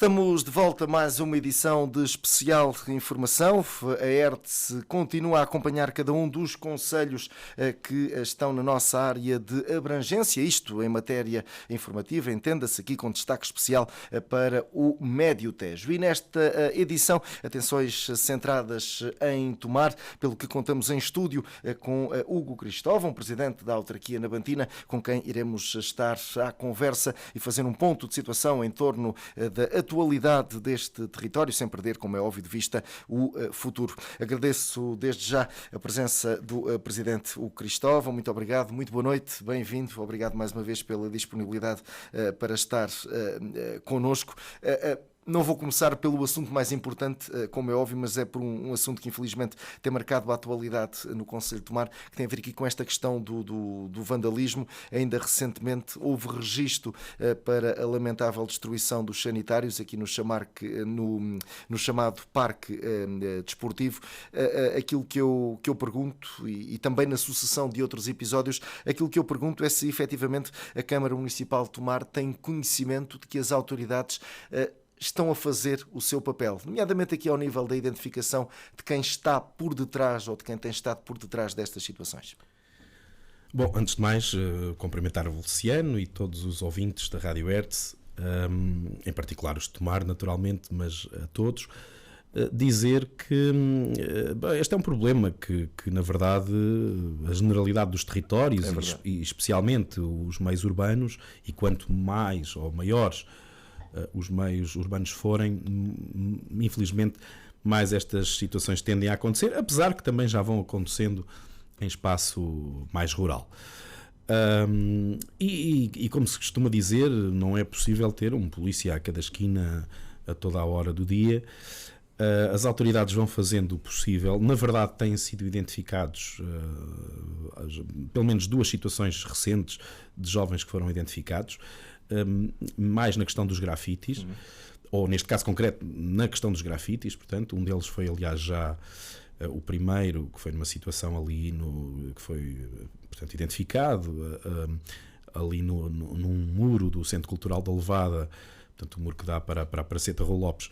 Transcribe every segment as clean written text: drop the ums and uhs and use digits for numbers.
Estamos de volta a mais uma edição de especial de informação. A ERTE continua a acompanhar cada um dos concelhos que estão na nossa área de abrangência, isto em matéria informativa, entenda-se aqui com destaque especial para o Médio Tejo. E nesta edição, atenções centradas em Tomar, pelo que contamos em estúdio com Hugo Cristóvão, presidente da autarquia nabantina, com quem iremos estar à conversa e fazer um ponto de situação em torno da atualidade deste território, sem perder, como é óbvio, de vista o futuro. Agradeço desde já a presença do presidente Hugo Cristóvão. Muito obrigado, muito boa noite, bem-vindo. Obrigado mais uma vez pela disponibilidade para estar connosco. Não vou começar pelo assunto mais importante, como é óbvio, mas é por um assunto que infelizmente tem marcado a atualidade no Concelho de Tomar, que tem a ver aqui com esta questão do vandalismo. Ainda recentemente houve registro para a lamentável destruição dos sanitários aqui no chamado Parque Desportivo. Aquilo que eu pergunto, e também na sucessão de outros episódios, aquilo que eu pergunto é se efetivamente a Câmara Municipal de Tomar tem conhecimento de que as autoridades estão a fazer o seu papel, nomeadamente aqui ao nível da identificação de quem está por detrás ou de quem tem estado por detrás destas situações. Bom, antes de mais, cumprimentar o Luciano e todos os ouvintes da Rádio ERTE, em particular os de Tomar, naturalmente, mas a todos, dizer que este é um problema que na verdade, a generalidade dos territórios, e especialmente os meios urbanos, e quanto mais ou maiores os meios urbanos forem, infelizmente mais estas situações tendem a acontecer, apesar que também já vão acontecendo em espaço mais rural. E como se costuma dizer, não é possível ter um polícia a cada esquina a toda a hora do dia. As autoridades vão fazendo o possível. Na verdade, têm sido identificados pelo menos 2 situações recentes de jovens que foram identificados, mais na questão dos grafites, ou neste caso concreto, na questão dos grafites. Portanto, um deles foi, aliás, já o primeiro, que foi numa situação ali, que foi, portanto, identificado ali num muro do Centro Cultural da Levada, portanto, o muro que dá para a Praceta Rô Lopes,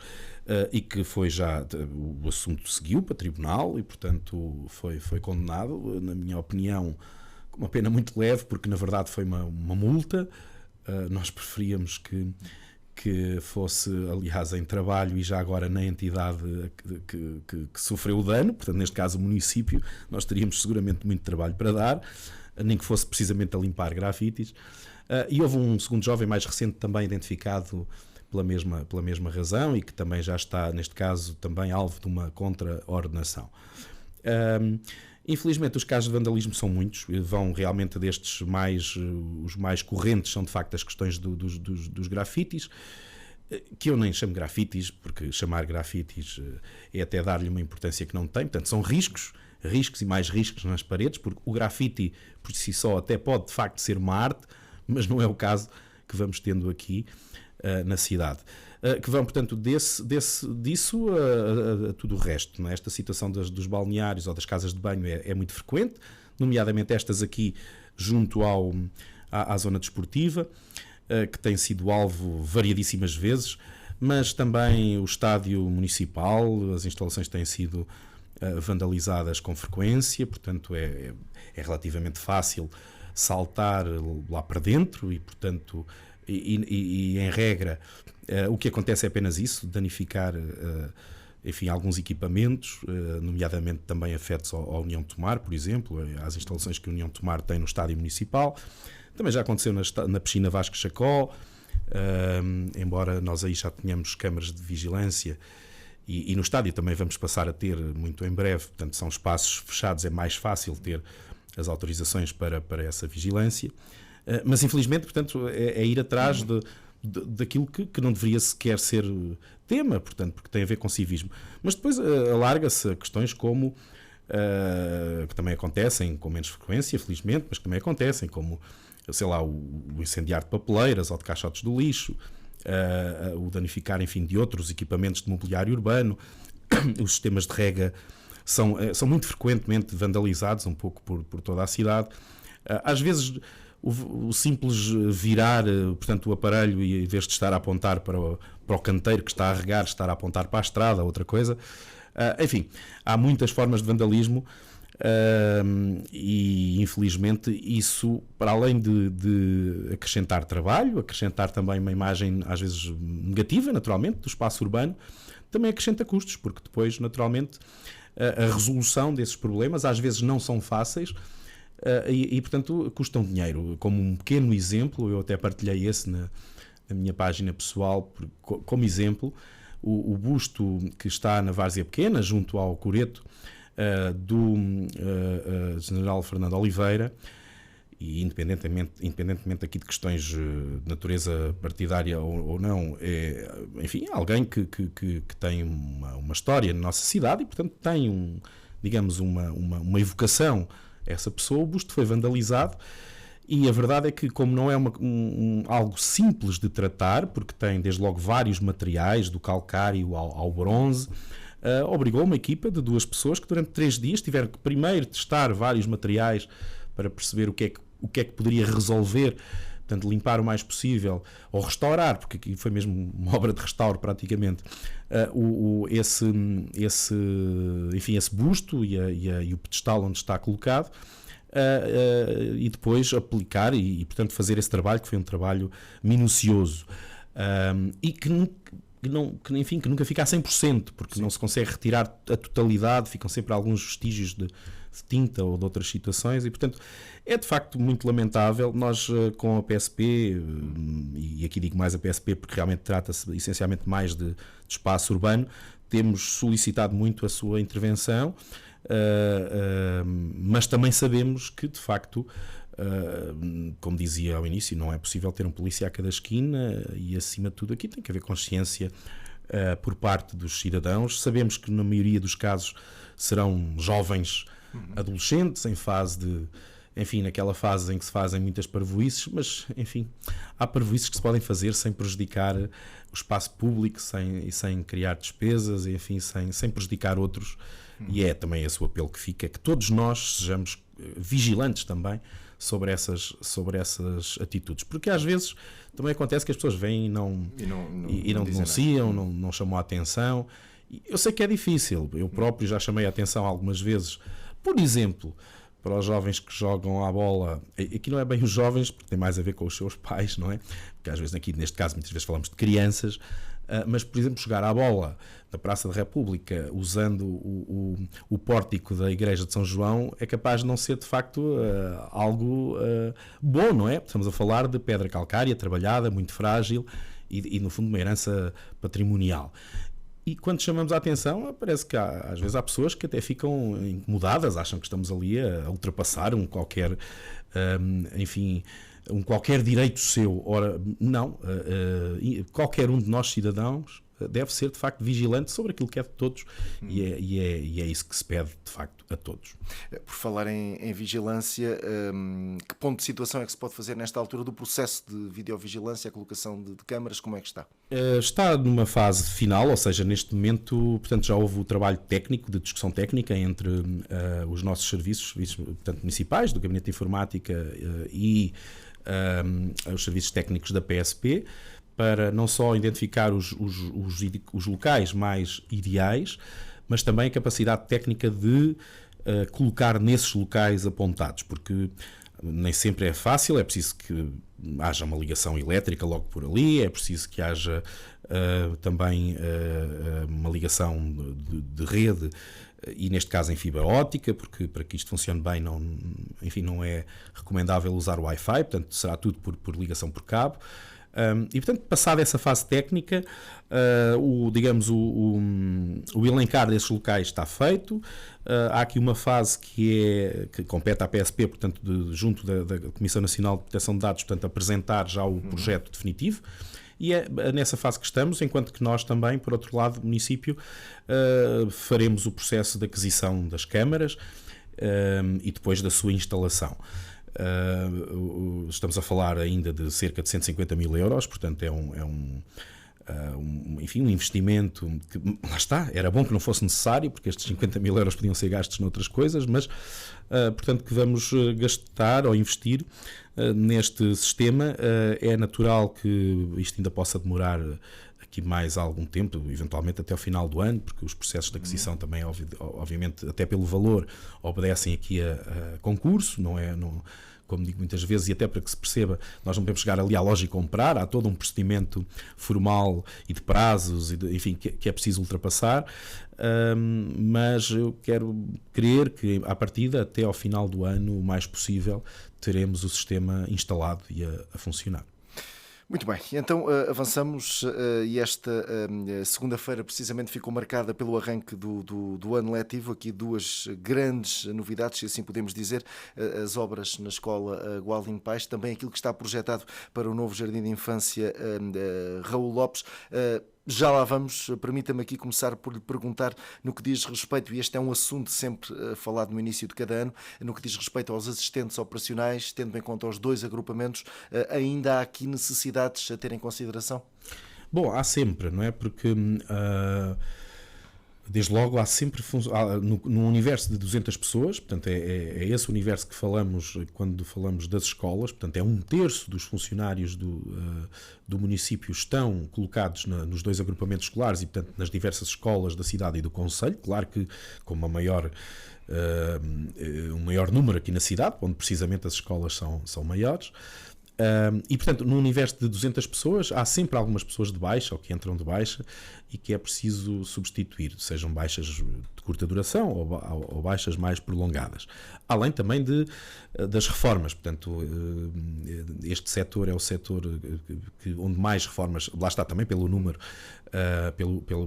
e que foi já, o assunto seguiu para tribunal e, portanto, foi condenado, na minha opinião, com uma pena muito leve, porque na verdade foi uma multa. Nós preferíamos que fosse, aliás, em trabalho e já agora na entidade que sofreu o dano, portanto, neste caso o município. Nós teríamos seguramente muito trabalho para dar, nem que fosse precisamente a limpar grafites. E houve um segundo jovem mais recente também identificado pela mesma razão e que também já está, neste caso, também alvo de uma contra-ordenação. Infelizmente os casos de vandalismo são muitos, vão realmente destes os mais correntes são de facto as questões dos grafites, que eu nem chamo grafites, porque chamar grafites é até dar-lhe uma importância que não tem. Portanto, são riscos e mais riscos nas paredes, porque o grafite por si só até pode de facto ser uma arte, mas não é o caso que vamos tendo aqui na cidade. Que vão, portanto, disso a tudo o resto. Não é? Esta situação dos balneários ou das casas de banho é muito frequente, nomeadamente estas aqui junto à zona desportiva, que tem sido alvo variadíssimas vezes, mas também o estádio municipal, as instalações têm sido vandalizadas com frequência, portanto é relativamente fácil saltar lá para dentro e, portanto, e em regra, o que acontece é apenas isso, danificar alguns equipamentos, nomeadamente também afetos à União de Tomar, por exemplo, às instalações que a União de Tomar tem no estádio municipal. Também já aconteceu na piscina Vasco Chacó, embora nós aí já tenhamos câmaras de vigilância, e no estádio também vamos passar a ter muito em breve. Portanto, são espaços fechados, é mais fácil ter as autorizações para essa vigilância. Mas infelizmente, portanto, é ir atrás daquilo que não deveria sequer ser tema, portanto, porque tem a ver com civismo. Mas depois alarga-se a questões como, que também acontecem com menos frequência, felizmente, mas que também acontecem, como, sei lá, o incendiar de papeleiras ou de caixotes do lixo, o danificar, enfim, de outros equipamentos de mobiliário urbano. Os sistemas de rega são muito frequentemente vandalizados um pouco por toda a cidade. Às vezes o simples virar, portanto, o aparelho e em vez de estar a apontar para o canteiro que está a regar, estar a apontar para a estrada, outra coisa. Enfim, há muitas formas de vandalismo e infelizmente isso, para além de acrescentar trabalho, acrescentar também uma imagem às vezes negativa, naturalmente, do espaço urbano, também acrescenta custos, porque depois, naturalmente, a resolução desses problemas às vezes não são fáceis e, portanto, custam dinheiro. Como um pequeno exemplo, eu até partilhei esse na minha página pessoal, como exemplo, o busto que está na Várzea Pequena, junto ao Coreto, do general Fernando Oliveira, e independentemente aqui de questões de natureza partidária ou não, enfim, alguém que tem uma história na nossa cidade e, portanto, tem digamos, uma evocação a essa pessoa. O busto foi vandalizado e a verdade é que, como não é algo simples de tratar, porque tem desde logo vários materiais, do calcário ao bronze, obrigou uma equipa de 2 pessoas que durante 3 dias tiveram que primeiro testar vários materiais para perceber o que é que poderia resolver, portanto, limpar o mais possível, ou restaurar, porque aqui foi mesmo uma obra de restauro praticamente, enfim, esse busto e o pedestal onde está colocado, e depois aplicar e, portanto, fazer esse trabalho, que foi um trabalho minucioso, e que nunca fica a 100%, porque Sim. Não se consegue retirar a totalidade, ficam sempre alguns vestígios de tinta ou de outras situações e, portanto, é de facto muito lamentável. Nós, com a PSP, e aqui digo mais a PSP porque realmente trata-se essencialmente mais de espaço urbano, temos solicitado muito a sua intervenção, mas também sabemos que, de facto, como dizia ao início, não é possível ter um polícia a cada esquina e, acima de tudo, aqui tem que haver consciência por parte dos cidadãos. Sabemos que, na maioria dos casos, serão jovens adolescentes em fase enfim, naquela fase em que se fazem muitas parvoíces, mas, enfim, há parvoíces que se podem fazer sem prejudicar o espaço público, sem criar despesas, e, enfim, sem prejudicar outros. E é também esse o apelo que fica, que todos nós sejamos vigilantes também sobre essas atitudes, porque às vezes também acontece que as pessoas vêm e não denunciam, não chamam a atenção. Eu sei que é difícil, eu próprio já chamei a atenção algumas vezes, por exemplo, para os jovens que jogam à bola. Aqui não é bem os jovens, porque tem mais a ver com os seus pais, não é? Porque às vezes aqui, neste caso, muitas vezes falamos de crianças, mas, por exemplo, jogar à bola na Praça da República usando o pórtico da Igreja de São João é capaz de não ser, de facto, algo bom, não é? Estamos a falar de pedra calcária, trabalhada, muito frágil e no fundo, uma herança patrimonial. E quando chamamos a atenção, parece que às vezes há pessoas que até ficam incomodadas, acham que estamos ali a ultrapassar qualquer direito seu. Ora, não. Qualquer um de nós, cidadãos, deve ser, de facto, vigilante sobre aquilo que é de todos e é isso que se pede, de facto, a todos. Por falar em vigilância, que ponto de situação é que se pode fazer nesta altura do processo de videovigilância, a colocação de câmaras, como é que está? Está numa fase final, ou seja, neste momento, portanto, já houve o trabalho técnico, de discussão técnica entre os nossos serviços portanto, municipais, do Gabinete de Informática e os serviços técnicos da PSP, para não só identificar os locais mais ideais, mas também a capacidade técnica de colocar nesses locais apontados, porque nem sempre é fácil, é preciso que haja uma ligação elétrica logo por ali, é preciso que haja também uma ligação de rede, e neste caso em fibra óptica, porque para que isto funcione bem não é recomendável usar o Wi-Fi, portanto será tudo por ligação por cabo. E, portanto, passada essa fase técnica, o elencar desses locais está feito. Há aqui uma fase que compete à PSP, portanto, junto da Comissão Nacional de Proteção de Dados, portanto, apresentar já o projeto definitivo. E é nessa fase que estamos, enquanto que nós também, por outro lado, o município, faremos o processo de aquisição das câmaras e depois da sua instalação. Estamos a falar ainda de cerca de 150 mil euros, portanto é um enfim, um investimento que, lá está, era bom que não fosse necessário, porque estes 50 mil euros podiam ser gastos noutras coisas, mas, portanto, que vamos gastar ou investir neste sistema. É natural que isto ainda possa demorar aqui mais algum tempo, eventualmente até ao final do ano, porque os processos de aquisição também, obviamente, até pelo valor, obedecem aqui a concurso, como digo muitas vezes, e até para que se perceba, nós não podemos chegar ali à loja e comprar, há todo um procedimento formal e de prazos, enfim, que é preciso ultrapassar, mas eu quero crer que, à partida, até ao final do ano, o mais possível, teremos o sistema instalado e a funcionar. Muito bem, então avançamos e esta segunda-feira precisamente ficou marcada pelo arranque do ano letivo. Aqui duas grandes novidades, se assim podemos dizer, as obras na escola Gualdim Paes, também aquilo que está projetado para o novo Jardim de Infância Raul Lopes. Já lá vamos, permita-me aqui começar por lhe perguntar no que diz respeito, e este é um assunto sempre falado no início de cada ano, no que diz respeito aos assistentes operacionais, tendo em conta os 2 agrupamentos, ainda há aqui necessidades a ter em consideração? Bom, há sempre, não é? Porque desde logo há sempre no universo de 200 pessoas, portanto é esse universo que falamos quando falamos das escolas, portanto é 1/3 dos funcionários do município estão colocados nos 2 agrupamentos escolares e, portanto, nas diversas escolas da cidade e do concelho. Claro que com um maior número aqui na cidade, onde precisamente as escolas são maiores. E, portanto, no universo de 200 pessoas, há sempre algumas pessoas de baixa ou que entram de baixa e que é preciso substituir, sejam baixas de curta duração ou baixas mais prolongadas. Além também das reformas, portanto, este setor é o setor onde mais reformas, lá está também pelo número,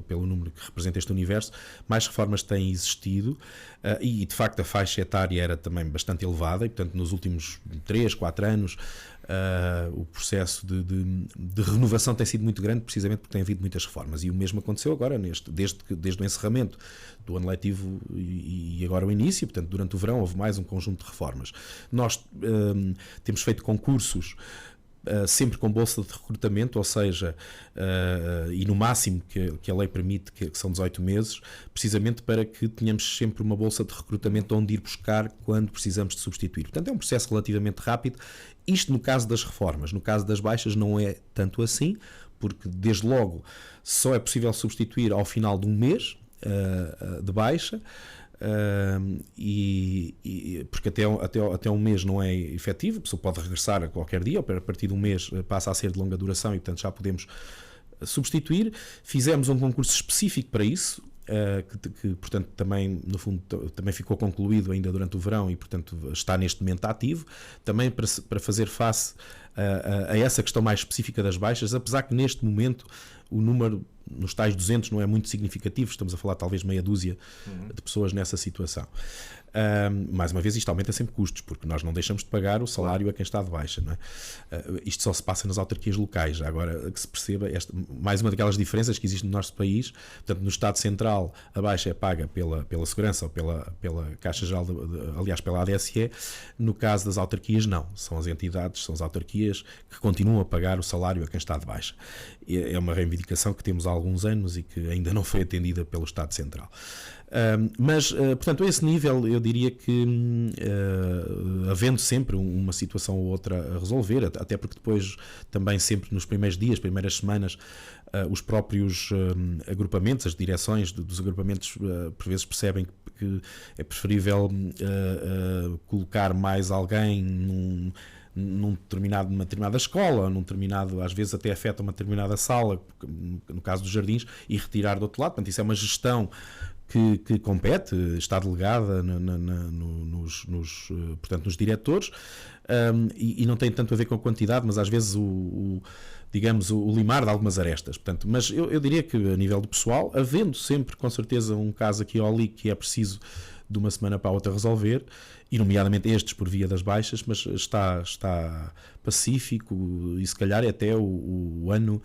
pelo número que representa este universo, mais reformas têm existido e, de facto, a faixa etária era também bastante elevada e, portanto, nos últimos 3, 4 anos, o processo de renovação tem sido muito grande, precisamente porque tem havido muitas reformas, e o mesmo aconteceu agora desde o encerramento do ano letivo e agora o início. Portanto, durante o verão houve mais um conjunto de reformas. Nós temos feito concursos sempre com bolsa de recrutamento, ou seja, e no máximo que a lei permite, que são 18 meses, precisamente para que tenhamos sempre uma bolsa de recrutamento onde ir buscar quando precisamos de substituir. Portanto, é um processo relativamente rápido. Isto no caso das reformas. No caso das baixas não é tanto assim, porque desde logo só é possível substituir ao final de um mês de baixa, porque até um mês não é efetivo, a pessoa pode regressar a qualquer dia, ou a partir de um mês passa a ser de longa duração e, portanto, já podemos substituir. Fizemos um concurso específico para isso, que portanto, também, no fundo, também ficou concluído ainda durante o verão e, portanto, está neste momento ativo, também para fazer face a essa questão mais específica das baixas, apesar que neste momento o número nos tais 200 não é muito significativo, estamos a falar talvez meia dúzia de pessoas nessa situação. Mais uma vez, isto aumenta sempre custos, porque nós não deixamos de pagar o salário a quem está de baixa, não é? Isto só se passa nas autarquias locais. Já agora que se perceba, mais uma daquelas diferenças que existe no nosso país. Portanto, no Estado Central a baixa é paga pela Segurança ou pela Caixa Geral, aliás, pela ADSE. No caso das autarquias, não. São as entidades, são as autarquias que continuam a pagar o salário a quem está de baixa. É uma reivindicação que temos há alguns anos e que ainda não foi atendida pelo Estado Central. Mas, portanto, a esse nível eu diria que havendo sempre uma situação ou outra a resolver, até porque depois também sempre nos primeiros dias, primeiras semanas, os próprios agrupamentos, as direções dos agrupamentos por vezes percebem que é preferível colocar mais alguém numa determinada escola, às vezes até afeta uma determinada sala, no caso dos jardins, e retirar do outro lado. Portanto, isso é uma gestão que compete, está delegada portanto, nos diretores, e não tem tanto a ver com a quantidade, mas às vezes digamos, o limar de algumas arestas. Portanto, mas eu diria que a nível do pessoal, havendo sempre com certeza um caso aqui ou ali que é preciso de uma semana para a outra resolver, e nomeadamente estes por via das baixas, mas está pacífico e se calhar é até o ano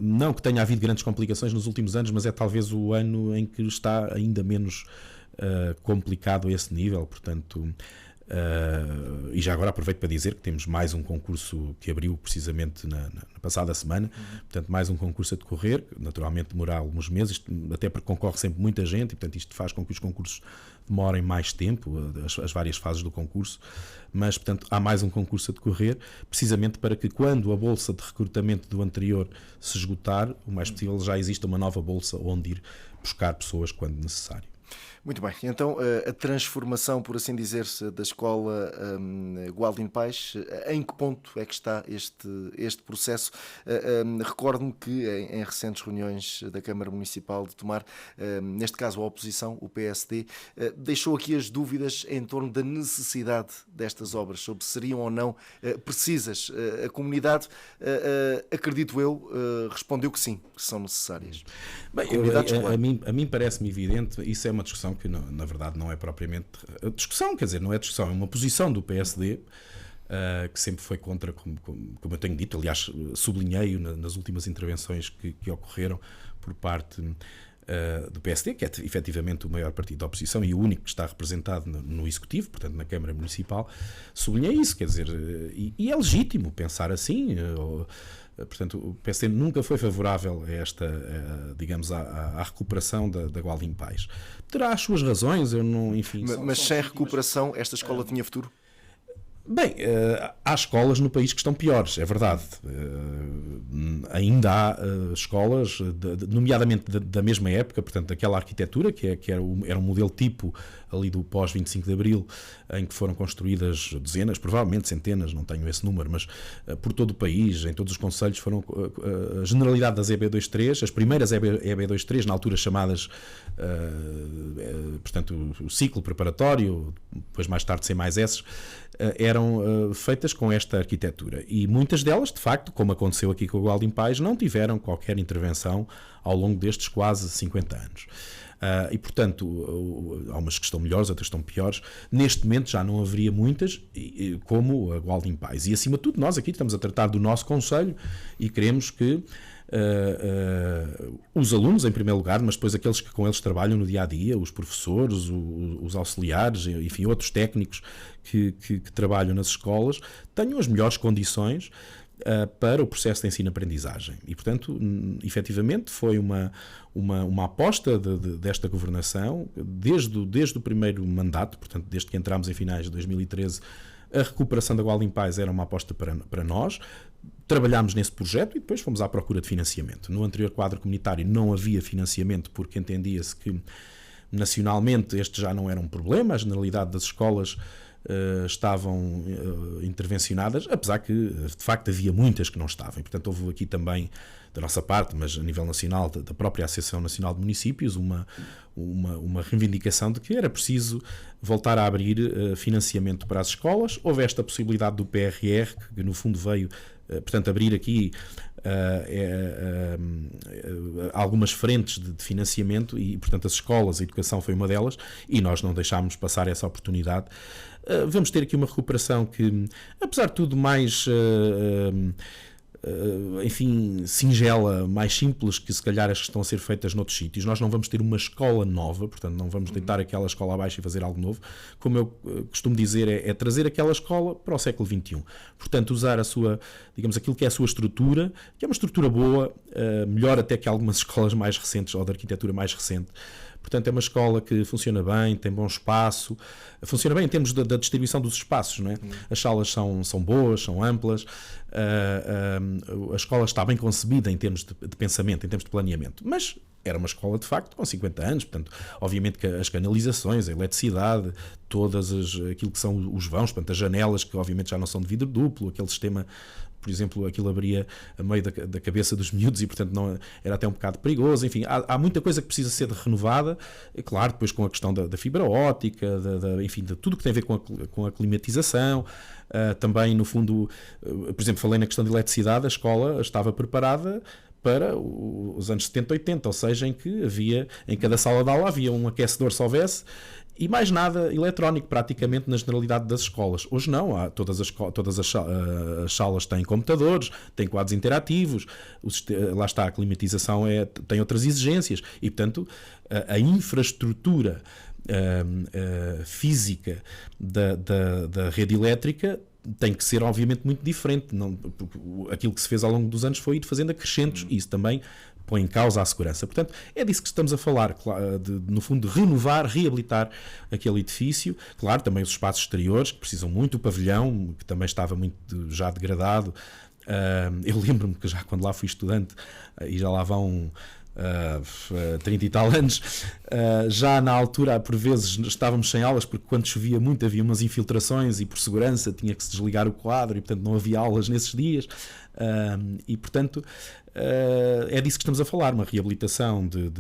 não que tenha havido grandes complicações nos últimos anos, mas é talvez o ano em que está ainda menos complicado a esse nível. Portanto, E já agora aproveito para dizer que temos mais um concurso que abriu precisamente na passada semana, portanto mais um concurso a decorrer, naturalmente demorar alguns meses, até porque concorre sempre muita gente e portanto isto faz com que os concursos demorem mais tempo, as várias fases do concurso, mas portanto há mais um concurso a decorrer, precisamente para que quando a bolsa de recrutamento do anterior se esgotar, o mais possível já exista uma nova bolsa onde ir buscar pessoas quando necessário. Muito bem, então a transformação, por assim dizer-se, da escola Gualdin Pais, em que ponto é que está este processo? Recordo-me que em recentes reuniões da Câmara Municipal de Tomar, neste caso a oposição, o PSD, deixou aqui as dúvidas em torno da necessidade destas obras, sobre se seriam ou não precisas. A comunidade, acredito eu, respondeu que sim, que são necessárias. Bem, a mim parece-me evidente, isso é uma discussão que na verdade não é propriamente discussão, quer dizer, não é discussão, é uma posição do PSD que sempre foi contra, como eu tenho dito, aliás sublinhei-o nas últimas intervenções que ocorreram por parte do PSD, que é efetivamente o maior partido da oposição e o único que está representado no Executivo, portanto na Câmara Municipal. Sublinhei isso, quer dizer, e é legítimo pensar assim. Portanto, o PSD nunca foi favorável a esta, digamos, à recuperação da Gualdin Pais. Terá as suas razões, eu não, enfim... Mas sem recuperação, esta escola tinha futuro? Bem, há escolas no país que estão piores, é verdade. Ainda há escolas, nomeadamente da mesma época, portanto, daquela arquitetura, que era um modelo tipo ali do pós-25 de Abril, em que foram construídas dezenas, provavelmente centenas, não tenho esse número, mas por todo o país, em todos os concelhos, foram a generalidade das EB23, as primeiras EB23, na altura chamadas, portanto, o ciclo preparatório, depois mais tarde sem mais esses, eram feitas com esta arquitetura e muitas delas, de facto, como aconteceu aqui com o Gualdin Pais, não tiveram qualquer intervenção ao longo destes quase 50 anos. E, portanto, há umas que estão melhores, outras que estão piores. Neste momento já não haveria muitas como a Gualdin Pais. E, acima de tudo, nós aqui estamos a tratar do nosso concelho e queremos que os alunos, em primeiro lugar, mas depois aqueles que com eles trabalham no dia-a-dia, os professores, os auxiliares, enfim, outros técnicos que trabalham nas escolas, tenham as melhores condições para o processo de ensino-aprendizagem. E, portanto, efetivamente, foi uma aposta desta governação, desde o primeiro mandato, portanto, desde que entramos em finais de 2013, a recuperação da Gualdin Pais era uma aposta para nós. Trabalhámos nesse projeto e depois fomos à procura de financiamento. No anterior quadro comunitário não havia financiamento porque entendia-se que nacionalmente este já não era um problema, a generalidade das escolas estavam intervencionadas, apesar que de facto havia muitas que não estavam. E, portanto, houve aqui também, da nossa parte, mas a nível nacional, da própria Associação Nacional de Municípios, uma reivindicação de que era preciso voltar a abrir financiamento para as escolas. Houve esta possibilidade do PRR, que no fundo veio, portanto, abrir aqui algumas frentes de financiamento e, portanto, as escolas, a educação foi uma delas e nós não deixámos passar essa oportunidade. Vamos ter aqui uma recuperação que, apesar de tudo, mais enfim, singela, mais simples que se calhar as que estão a ser feitas noutros sítios. Nós não vamos ter uma escola nova, portanto não vamos deitar aquela escola abaixo e fazer algo novo. Como eu costumo dizer, é trazer aquela escola para o século XXI. Portanto, usar a sua, digamos, aquilo que é a sua estrutura, que é uma estrutura boa, melhor até que algumas escolas mais recentes ou de arquitetura mais recente. Portanto, é uma escola que funciona bem, tem bom espaço, funciona bem em termos da distribuição dos espaços, não é? As salas são boas, são amplas, a escola está bem concebida em termos de pensamento, em termos de planeamento, mas era uma escola de facto com 50 anos, portanto, obviamente que as canalizações, a eletricidade, aquilo que são os vãos, portanto, as janelas que obviamente já não são de vidro duplo, aquele sistema, por exemplo, aquilo abria a meio da cabeça dos miúdos e, portanto, não, era até um bocado perigoso. Enfim, há muita coisa que precisa ser renovada, é claro, depois com a questão da fibra óptica, enfim, de tudo que tem a ver com a climatização. Também, no fundo, por exemplo, falei na questão da eletricidade, a escola estava preparada para os anos 70, 80, ou seja, em que havia, em cada sala de aula havia um aquecedor se houvesse, e mais nada eletrónico praticamente na generalidade das escolas. Hoje não, todas as salas têm computadores, têm quadros interativos, lá está, a climatização tem outras exigências e, portanto, a infraestrutura física da rede elétrica tem que ser obviamente muito diferente. Aquilo que se fez ao longo dos anos foi ir fazendo acrescentos e isso também põe em causa a segurança. Portanto, é disso que estamos a falar, no fundo, de renovar, reabilitar aquele edifício. Claro, também os espaços exteriores, que precisam muito, o pavilhão, que também estava muito já degradado. Eu lembro-me que já quando lá fui estudante, e já lá vão 30 e tal anos, já na altura, por vezes, estávamos sem aulas, porque quando chovia muito havia umas infiltrações e por segurança tinha que se desligar o quadro e, portanto, não havia aulas nesses dias. E, portanto, é disso que estamos a falar, uma reabilitação de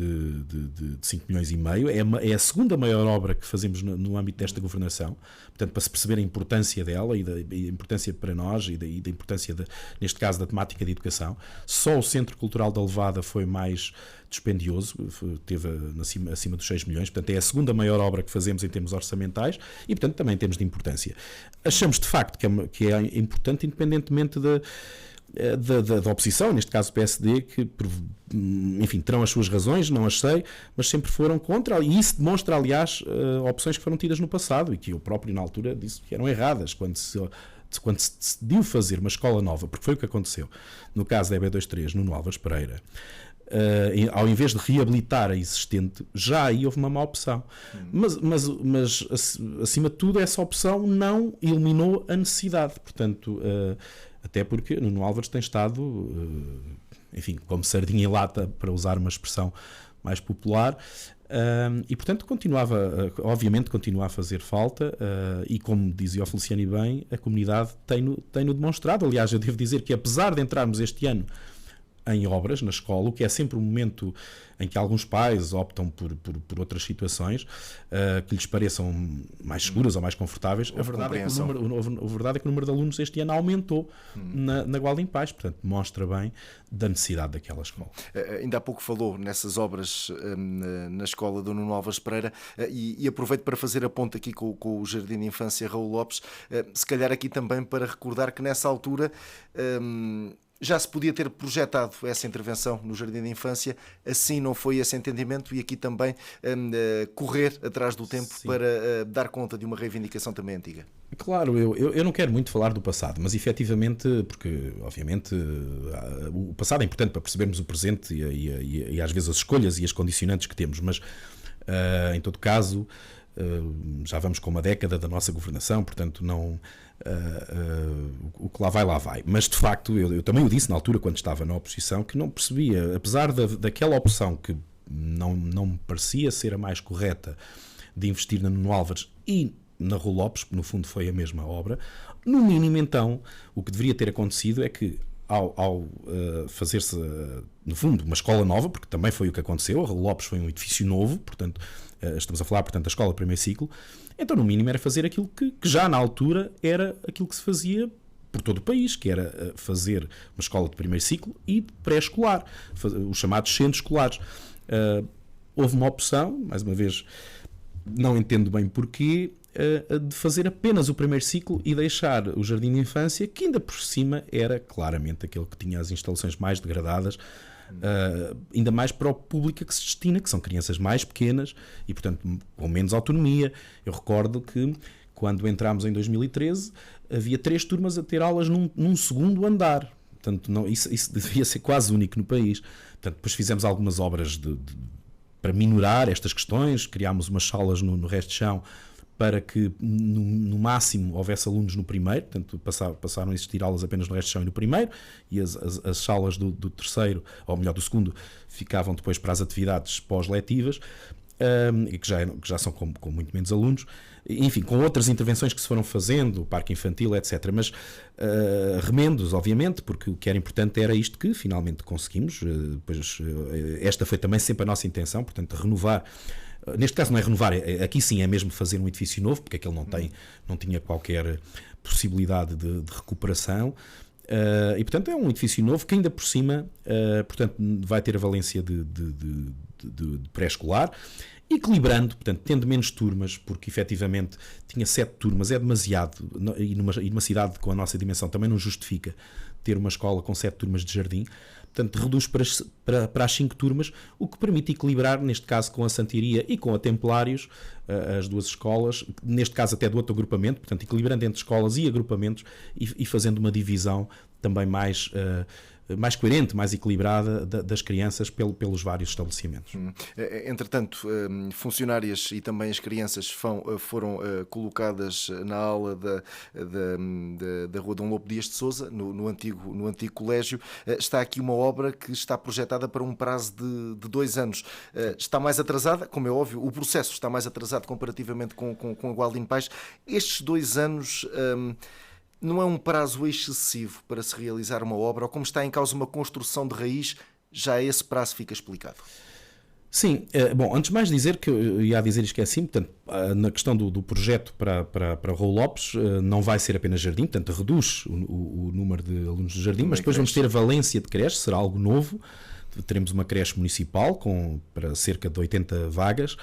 5 milhões e meio, é a segunda maior obra que fazemos no âmbito desta governação, portanto, para se perceber a importância dela e da importância para nós e da importância, neste caso, da temática de educação. Só o Centro Cultural da Levada foi mais dispendioso, teve acima dos 6 milhões, portanto é a segunda maior obra que fazemos em termos orçamentais e, portanto, também em termos de importância. Achamos de facto que é importante, independentemente da oposição, neste caso o PSD, que, enfim, terão as suas razões, não as sei, mas sempre foram contra, e isso demonstra, aliás, opções que foram tidas no passado e que eu próprio na altura disse que eram erradas, quando se decidiu fazer uma escola nova, porque foi o que aconteceu no caso da EB23, Nuno Álvares Pereira. Ao invés de reabilitar a existente, já aí houve uma má opção. Mas acima de tudo, essa opção não eliminou a necessidade. Portanto, até porque Nuno Álvares tem estado, enfim, como sardinha em lata, para usar uma expressão mais popular, e portanto obviamente continua a fazer falta, e como dizia o Feliciano e bem, a comunidade tem-no demonstrado. Aliás, eu devo dizer que apesar de entrarmos este ano em obras na escola, o que é sempre um momento em que alguns pais optam por outras situações que lhes pareçam mais seguras ou mais confortáveis. A verdade é que o número de alunos este ano aumentou na Gualda em Paz, portanto demonstra bem da necessidade daquela escola. Ainda há pouco falou nessas obras na escola do Nuno Álvares Pereira, e aproveito para fazer a ponte aqui com o Jardim de Infância Raul Lopes, se calhar aqui também para recordar que nessa altura já se podia ter projetado essa intervenção no Jardim de Infância, assim não foi esse entendimento, e aqui também correr atrás do tempo. Sim. Para dar conta de uma reivindicação também antiga. Claro, eu não quero muito falar do passado, mas efetivamente, porque obviamente o passado é importante para percebermos o presente e às vezes as escolhas e as condicionantes que temos, mas em todo caso já vamos com uma década da nossa governação, portanto não... o que lá vai. Mas de facto eu também o disse na altura, quando estava na oposição, que não percebia, apesar daquela opção que não me parecia ser a mais correta, de investir na Nuno Álvares e na Raul Lopes, que no fundo foi a mesma obra. No mínimo, então, o que deveria ter acontecido é que ao fazer-se, no fundo, uma escola nova, porque também foi o que aconteceu, a Raul Lopes foi um edifício novo, portanto estamos a falar, portanto, da escola de primeiro ciclo. Então, no mínimo, era fazer aquilo que já na altura era aquilo que se fazia por todo o país, que era fazer uma escola de primeiro ciclo e de pré-escolar, os chamados centros escolares. Houve uma opção, mais uma vez, não entendo bem porquê, de fazer apenas o primeiro ciclo e deixar o Jardim de Infância, que ainda por cima era claramente aquele que tinha as instalações mais degradadas, ainda mais para o público que se destina, que são crianças mais pequenas e, portanto, com menos autonomia. Eu recordo que quando entramos em 2013 havia 3 turmas a ter aulas num segundo andar. Portanto, isso devia ser quase único no país. Portanto, depois fizemos algumas obras para minorar estas questões, criámos umas salas no resto de chão para que no máximo houvesse alunos no primeiro, portanto passaram a existir aulas apenas no resto de chão e no primeiro, e as salas do terceiro, ou melhor, do segundo, ficavam depois para as atividades pós-letivas, e que já são com muito menos alunos, enfim, com outras intervenções que se foram fazendo, o parque infantil, etc. Mas remendos, obviamente, porque o que era importante era isto que finalmente conseguimos. Depois, esta foi também sempre a nossa intenção, portanto, renovar. Neste caso não é renovar, aqui sim é mesmo fazer um edifício novo, porque aquele não tinha qualquer possibilidade de recuperação, e portanto é um edifício novo que ainda por cima portanto, vai ter a valência de pré-escolar, equilibrando, portanto, tendo menos turmas, porque efetivamente tinha 7 turmas, é demasiado, e numa cidade com a nossa dimensão também não justifica ter uma escola com 7 turmas de jardim, portanto reduz para as 5 turmas, o que permite equilibrar, neste caso com a Santiria e com a Templários, as duas escolas, neste caso até do outro agrupamento, portanto equilibrando entre escolas e agrupamentos e fazendo uma divisão também mais coerente, mais equilibrada das crianças pelos vários estabelecimentos. Entretanto, funcionárias e também as crianças foram colocadas na aula da Rua Dom Lopo Dias de Sousa, no antigo colégio. Está aqui uma obra que está projetada para um prazo de 2 anos. Está mais atrasada, como é óbvio, o processo está mais atrasado comparativamente com a Gualdim Pais. Estes 2 anos... não é um prazo excessivo para se realizar uma obra, ou como está em causa uma construção de raiz, já esse prazo fica explicado? Sim, bom, antes de mais dizer que eu ia dizer e esqueci-me, portanto, na questão do projeto para Raul Lopes, não vai ser apenas jardim, portanto reduz o número de alunos do jardim, mas depois vamos ter a valência de creche, será algo novo, teremos uma creche municipal para cerca de 80 vagas,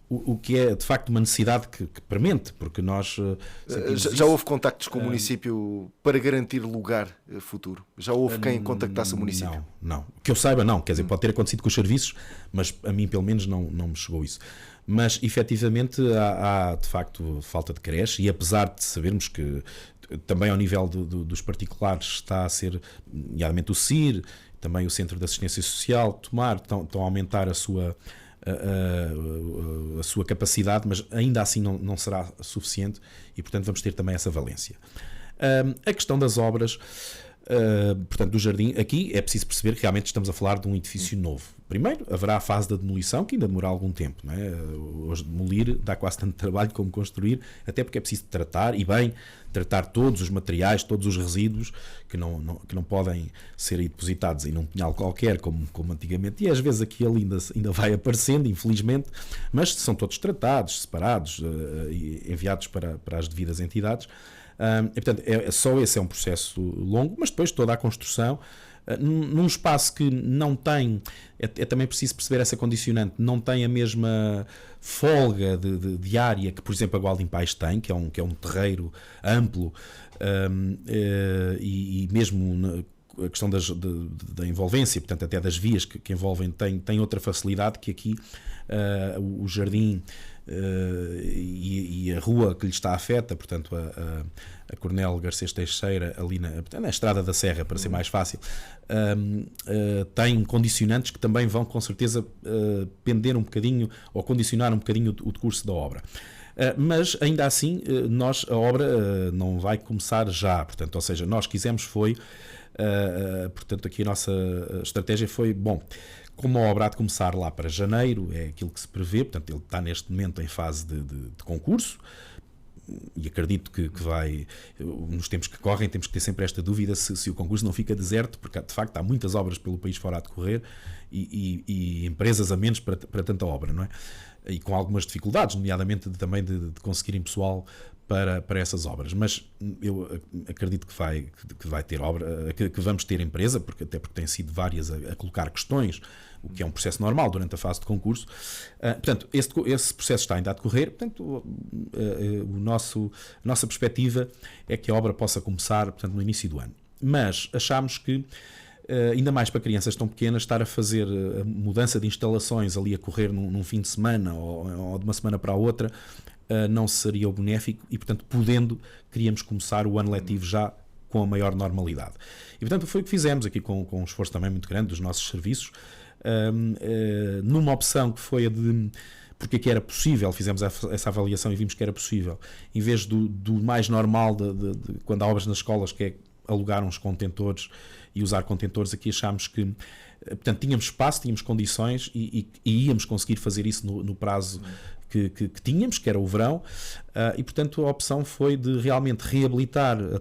o que é de facto uma necessidade que premente, porque nós já houve contactos com o município para garantir lugar futuro? Já houve quem contactasse o município? Não. Que eu saiba, não. Quer dizer, pode ter acontecido com os serviços, mas a mim pelo menos não me chegou isso. Mas efetivamente há de facto falta de creche, e apesar de sabermos que também ao nível dos particulares está a ser, nomeadamente o CIR, também o Centro de Assistência Social, estão a aumentar a sua capacidade, mas ainda assim não será suficiente, e portanto vamos ter também essa valência. A questão das obras, portanto do jardim, aqui é preciso perceber que realmente estamos a falar de um edifício novo. Primeiro haverá a fase da demolição, que ainda demora algum tempo, não é? Hoje demolir dá quase tanto trabalho como construir, até porque é preciso tratar, e bem, tratar todos os materiais, todos os resíduos que não podem ser depositados em um pinhal qualquer, como antigamente, e às vezes aqui ali ainda vai aparecendo, infelizmente, mas são todos tratados, separados e enviados para as devidas entidades. E, portanto, só esse é um processo longo, mas depois toda a construção, num espaço que não tem, é também preciso perceber essa condicionante, não tem a mesma folga de área que, por exemplo, a Gualdim Pais tem, que é um terreiro amplo, e mesmo a questão da envolvência, portanto até das vias que envolvem, tem outra facilidade que aqui o jardim e a rua que lhe está afeta, portanto a Coronel Garcês Teixeira, ali na Estrada da Serra, para ser mais fácil, tem condicionantes que também vão com certeza pender um bocadinho ou condicionar um bocadinho o decurso da obra. Mas ainda assim a obra não vai começar já, portanto, ou seja, nós quisemos foi, portanto aqui a nossa estratégia foi, bom, como a obra há de começar lá para janeiro, é aquilo que se prevê, portanto ele está neste momento em fase de concurso, e acredito que vai, nos tempos que correm, temos que ter sempre esta dúvida se o concurso não fica deserto, porque de facto há muitas obras pelo país fora a decorrer e empresas a menos para tanta obra, não é? E com algumas dificuldades, nomeadamente também de conseguirem pessoal para essas obras, mas eu acredito que vai ter obra, que vamos ter empresa, até porque tem sido várias a colocar questões, o que é um processo normal durante a fase de concurso. Portanto, esse processo está ainda a decorrer, portanto, a nossa perspectiva é que a obra possa começar, portanto, no início do ano. Mas achámos que, ainda mais para crianças tão pequenas, estar a fazer a mudança de instalações ali a correr num fim de semana ou de uma semana para a outra, não seria o benéfico, e portanto queríamos começar o ano letivo já com a maior normalidade. E portanto foi o que fizemos aqui com um esforço também muito grande dos nossos serviços, numa opção que foi a de, porque aqui era possível, fizemos essa avaliação e vimos que era possível, em vez do mais normal de quando há obras nas escolas, que é alugar uns contentores e usar contentores, aqui achámos que, portanto, tínhamos espaço, tínhamos condições e íamos conseguir fazer isso no prazo que tínhamos, que era o verão, e portanto a opção foi de realmente reabilitar o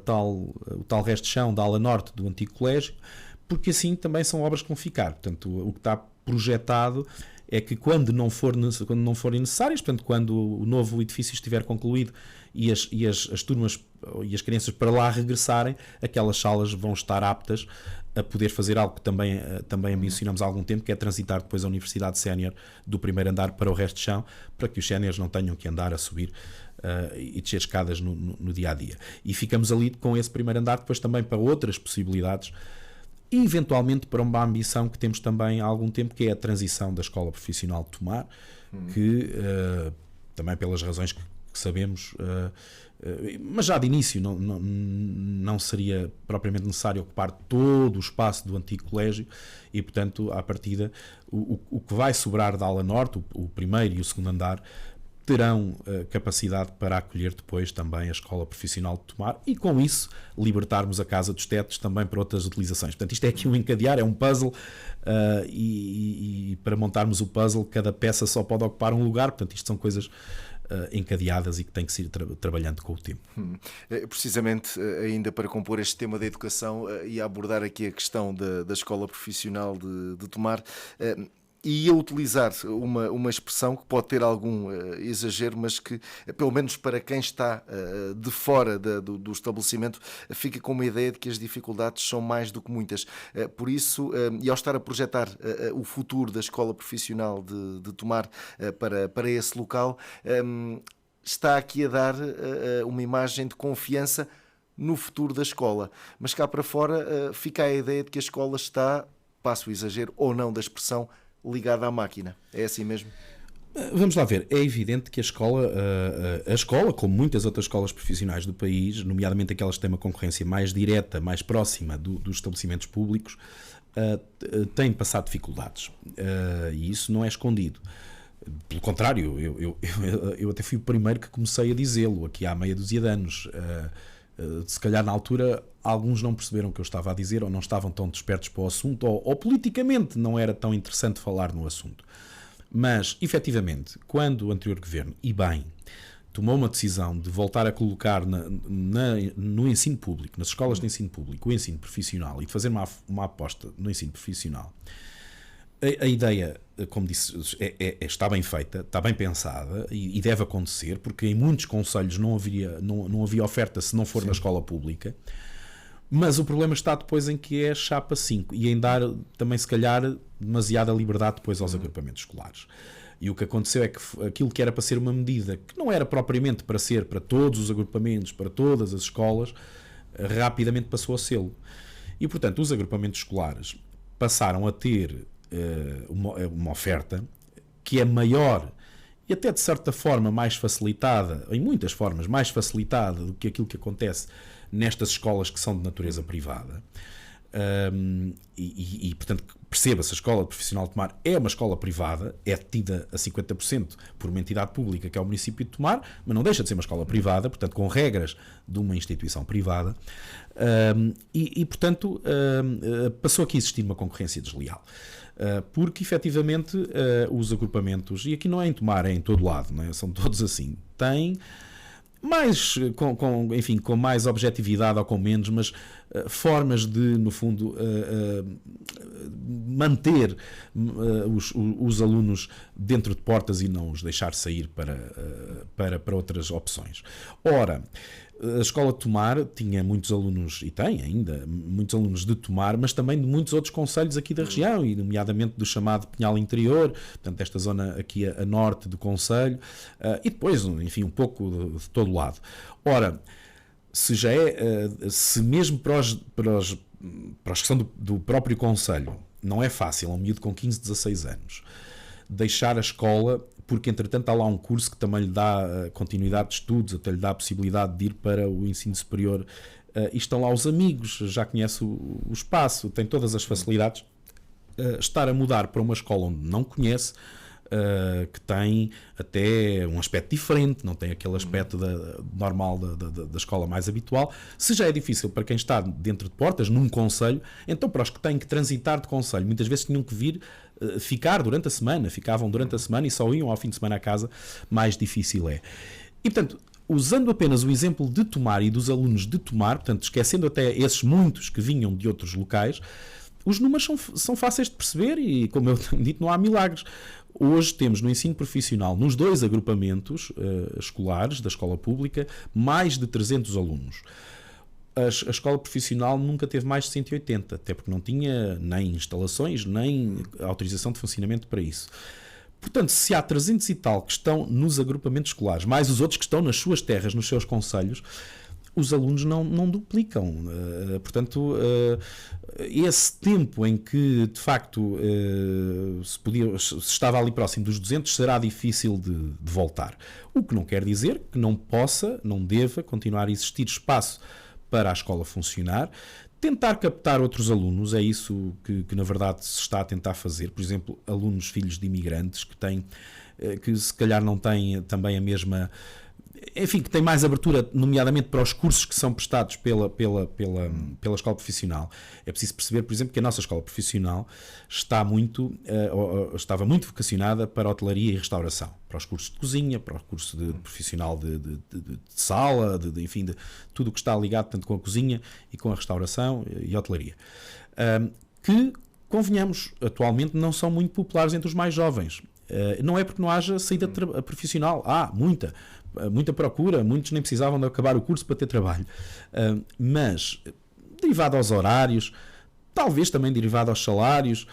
tal resto de chão da ala norte do antigo colégio, porque assim também são obras que vão ficar. Portanto, o que está projetado é que quando não forem necessárias, portanto, quando o novo edifício estiver concluído e as turmas e as crianças para lá regressarem, aquelas salas vão estar aptas a poder fazer algo que também mencionamos há algum tempo, que é transitar depois a Universidade Sénior do primeiro andar para o resto de chão, para que os séniores não tenham que andar a subir e descer escadas no dia a dia. E ficamos ali com esse primeiro andar depois também para outras possibilidades. e eventualmente para uma ambição que temos também há algum tempo, que é a transição da escola profissional de Tomar, que também pelas razões que sabemos, mas já de início não seria propriamente necessário ocupar todo o espaço do antigo colégio e, portanto, à partida, o que vai sobrar da ala norte, o primeiro e o segundo andar, terão capacidade para acolher depois também a escola profissional de Tomar e, com isso, libertarmos a Casa dos Tetos também para outras utilizações. Portanto, isto é aqui um encadear, é um puzzle, e para montarmos o puzzle, cada peça só pode ocupar um lugar. Portanto, isto são coisas encadeadas e que têm que se ir trabalhando com o tempo. Precisamente, ainda para compor este tema da educação e abordar aqui a questão da escola profissional de Tomar, e a utilizar uma expressão que pode ter algum exagero, mas que, pelo menos para quem está de fora do estabelecimento, fica com uma ideia de que as dificuldades são mais do que muitas. Por isso, e ao estar a projetar o futuro da escola profissional de Tomar para esse local, está aqui a dar uma imagem de confiança no futuro da escola. Mas cá para fora fica a ideia de que a escola está, passo o exagero ou não da expressão, ligada à máquina. É assim mesmo? Vamos lá ver. É evidente que a escola, como muitas outras escolas profissionais do país, nomeadamente aquelas que têm uma concorrência mais direta, mais próxima dos estabelecimentos públicos, têm passado dificuldades. E isso não é escondido. Pelo contrário, eu até fui o primeiro que comecei a dizê-lo, aqui há meia dúzia de anos. Se calhar na altura alguns não perceberam o que eu estava a dizer, ou não estavam tão despertos para o assunto, ou politicamente não era tão interessante falar no assunto. Mas, efetivamente, quando o anterior governo, e bem, tomou uma decisão de voltar a colocar no ensino público, nas escolas de ensino público, o ensino profissional, e de fazer uma aposta no ensino profissional, a ideia, como disse, está bem feita, está bem pensada e deve acontecer, porque em muitos concelhos não havia oferta se não for na escola pública, mas o problema está depois em que é chapa 5 e em dar também, se calhar, demasiada liberdade depois aos agrupamentos escolares. E o que aconteceu é que aquilo que era para ser uma medida que não era propriamente para ser para todos os agrupamentos, para todas as escolas, rapidamente passou a sê-lo. E, portanto, os agrupamentos escolares passaram a ter uma oferta que é maior e até de certa forma mais facilitada, em muitas formas mais facilitada do que aquilo que acontece nestas escolas que são de natureza privada. Portanto, perceba-se, a escola profissional de Tomar é uma escola privada, é detida a 50% por uma entidade pública que é o município de Tomar, mas não deixa de ser uma escola privada, portanto com regras de uma instituição privada, portanto passou aqui a existir uma concorrência desleal. Porque efetivamente os agrupamentos, e aqui não é em Tomar, é em todo lado, não é? São todos assim, têm mais, com mais objetividade ou com menos, mas formas de, no fundo, manter os alunos dentro de portas e não os deixar sair para outras opções. Ora, a escola de Tomar tinha muitos alunos, e tem ainda, muitos alunos de Tomar, mas também de muitos outros concelhos aqui da região, e nomeadamente do chamado Pinhal Interior, portanto esta zona aqui a norte do concelho, e depois, enfim, um pouco de todo o lado. Ora, se mesmo para a questão do próprio concelho não é fácil, a um miúdo com 15, 16 anos, deixar a escola, porque entretanto há lá um curso que também lhe dá continuidade de estudos, até lhe dá a possibilidade de ir para o ensino superior, e estão lá os amigos, já conhece o espaço, tem todas as facilidades, estar a mudar para uma escola onde não conhece, que tem até um aspecto diferente, não tem aquele aspecto normal da escola mais habitual. Se já é difícil para quem está dentro de portas, num concelho, então para os que têm que transitar de concelho, muitas vezes tinham que vir ficavam durante a semana e só iam ao fim de semana a casa, mais difícil é. E portanto, usando apenas o exemplo de Tomar e dos alunos de Tomar, portanto, esquecendo até esses muitos que vinham de outros locais, os números são fáceis de perceber e, como eu tenho dito, não há milagres. Hoje temos no ensino profissional, nos dois agrupamentos escolares da escola pública, mais de 300 alunos. A escola profissional nunca teve mais de 180, até porque não tinha nem instalações, nem autorização de funcionamento para isso. Portanto, se há 300 e tal que estão nos agrupamentos escolares, mais os outros que estão nas suas terras, nos seus concelhos, os alunos não duplicam. Portanto, esse tempo em que, de facto, se estava ali próximo dos 200, será difícil de voltar. O que não quer dizer que não possa, não deva continuar a existir espaço para a escola funcionar. Tentar captar outros alunos, é isso que na verdade se está a tentar fazer. Por exemplo, alunos filhos de imigrantes que se calhar não têm também a mesma... Enfim, que tem mais abertura, nomeadamente para os cursos que são prestados pela escola profissional. É preciso perceber, por exemplo, que a nossa escola profissional estava muito vocacionada para a hotelaria e restauração, para os cursos de cozinha, para o curso de profissional de sala, enfim, de tudo o que está ligado tanto com a cozinha e com a restauração e a hotelaria. Que, convenhamos, atualmente não são muito populares entre os mais jovens. Não é porque não haja saída profissional. Há muita procura, muitos nem precisavam de acabar o curso para ter trabalho. Mas, derivado aos horários, talvez também derivado aos salários,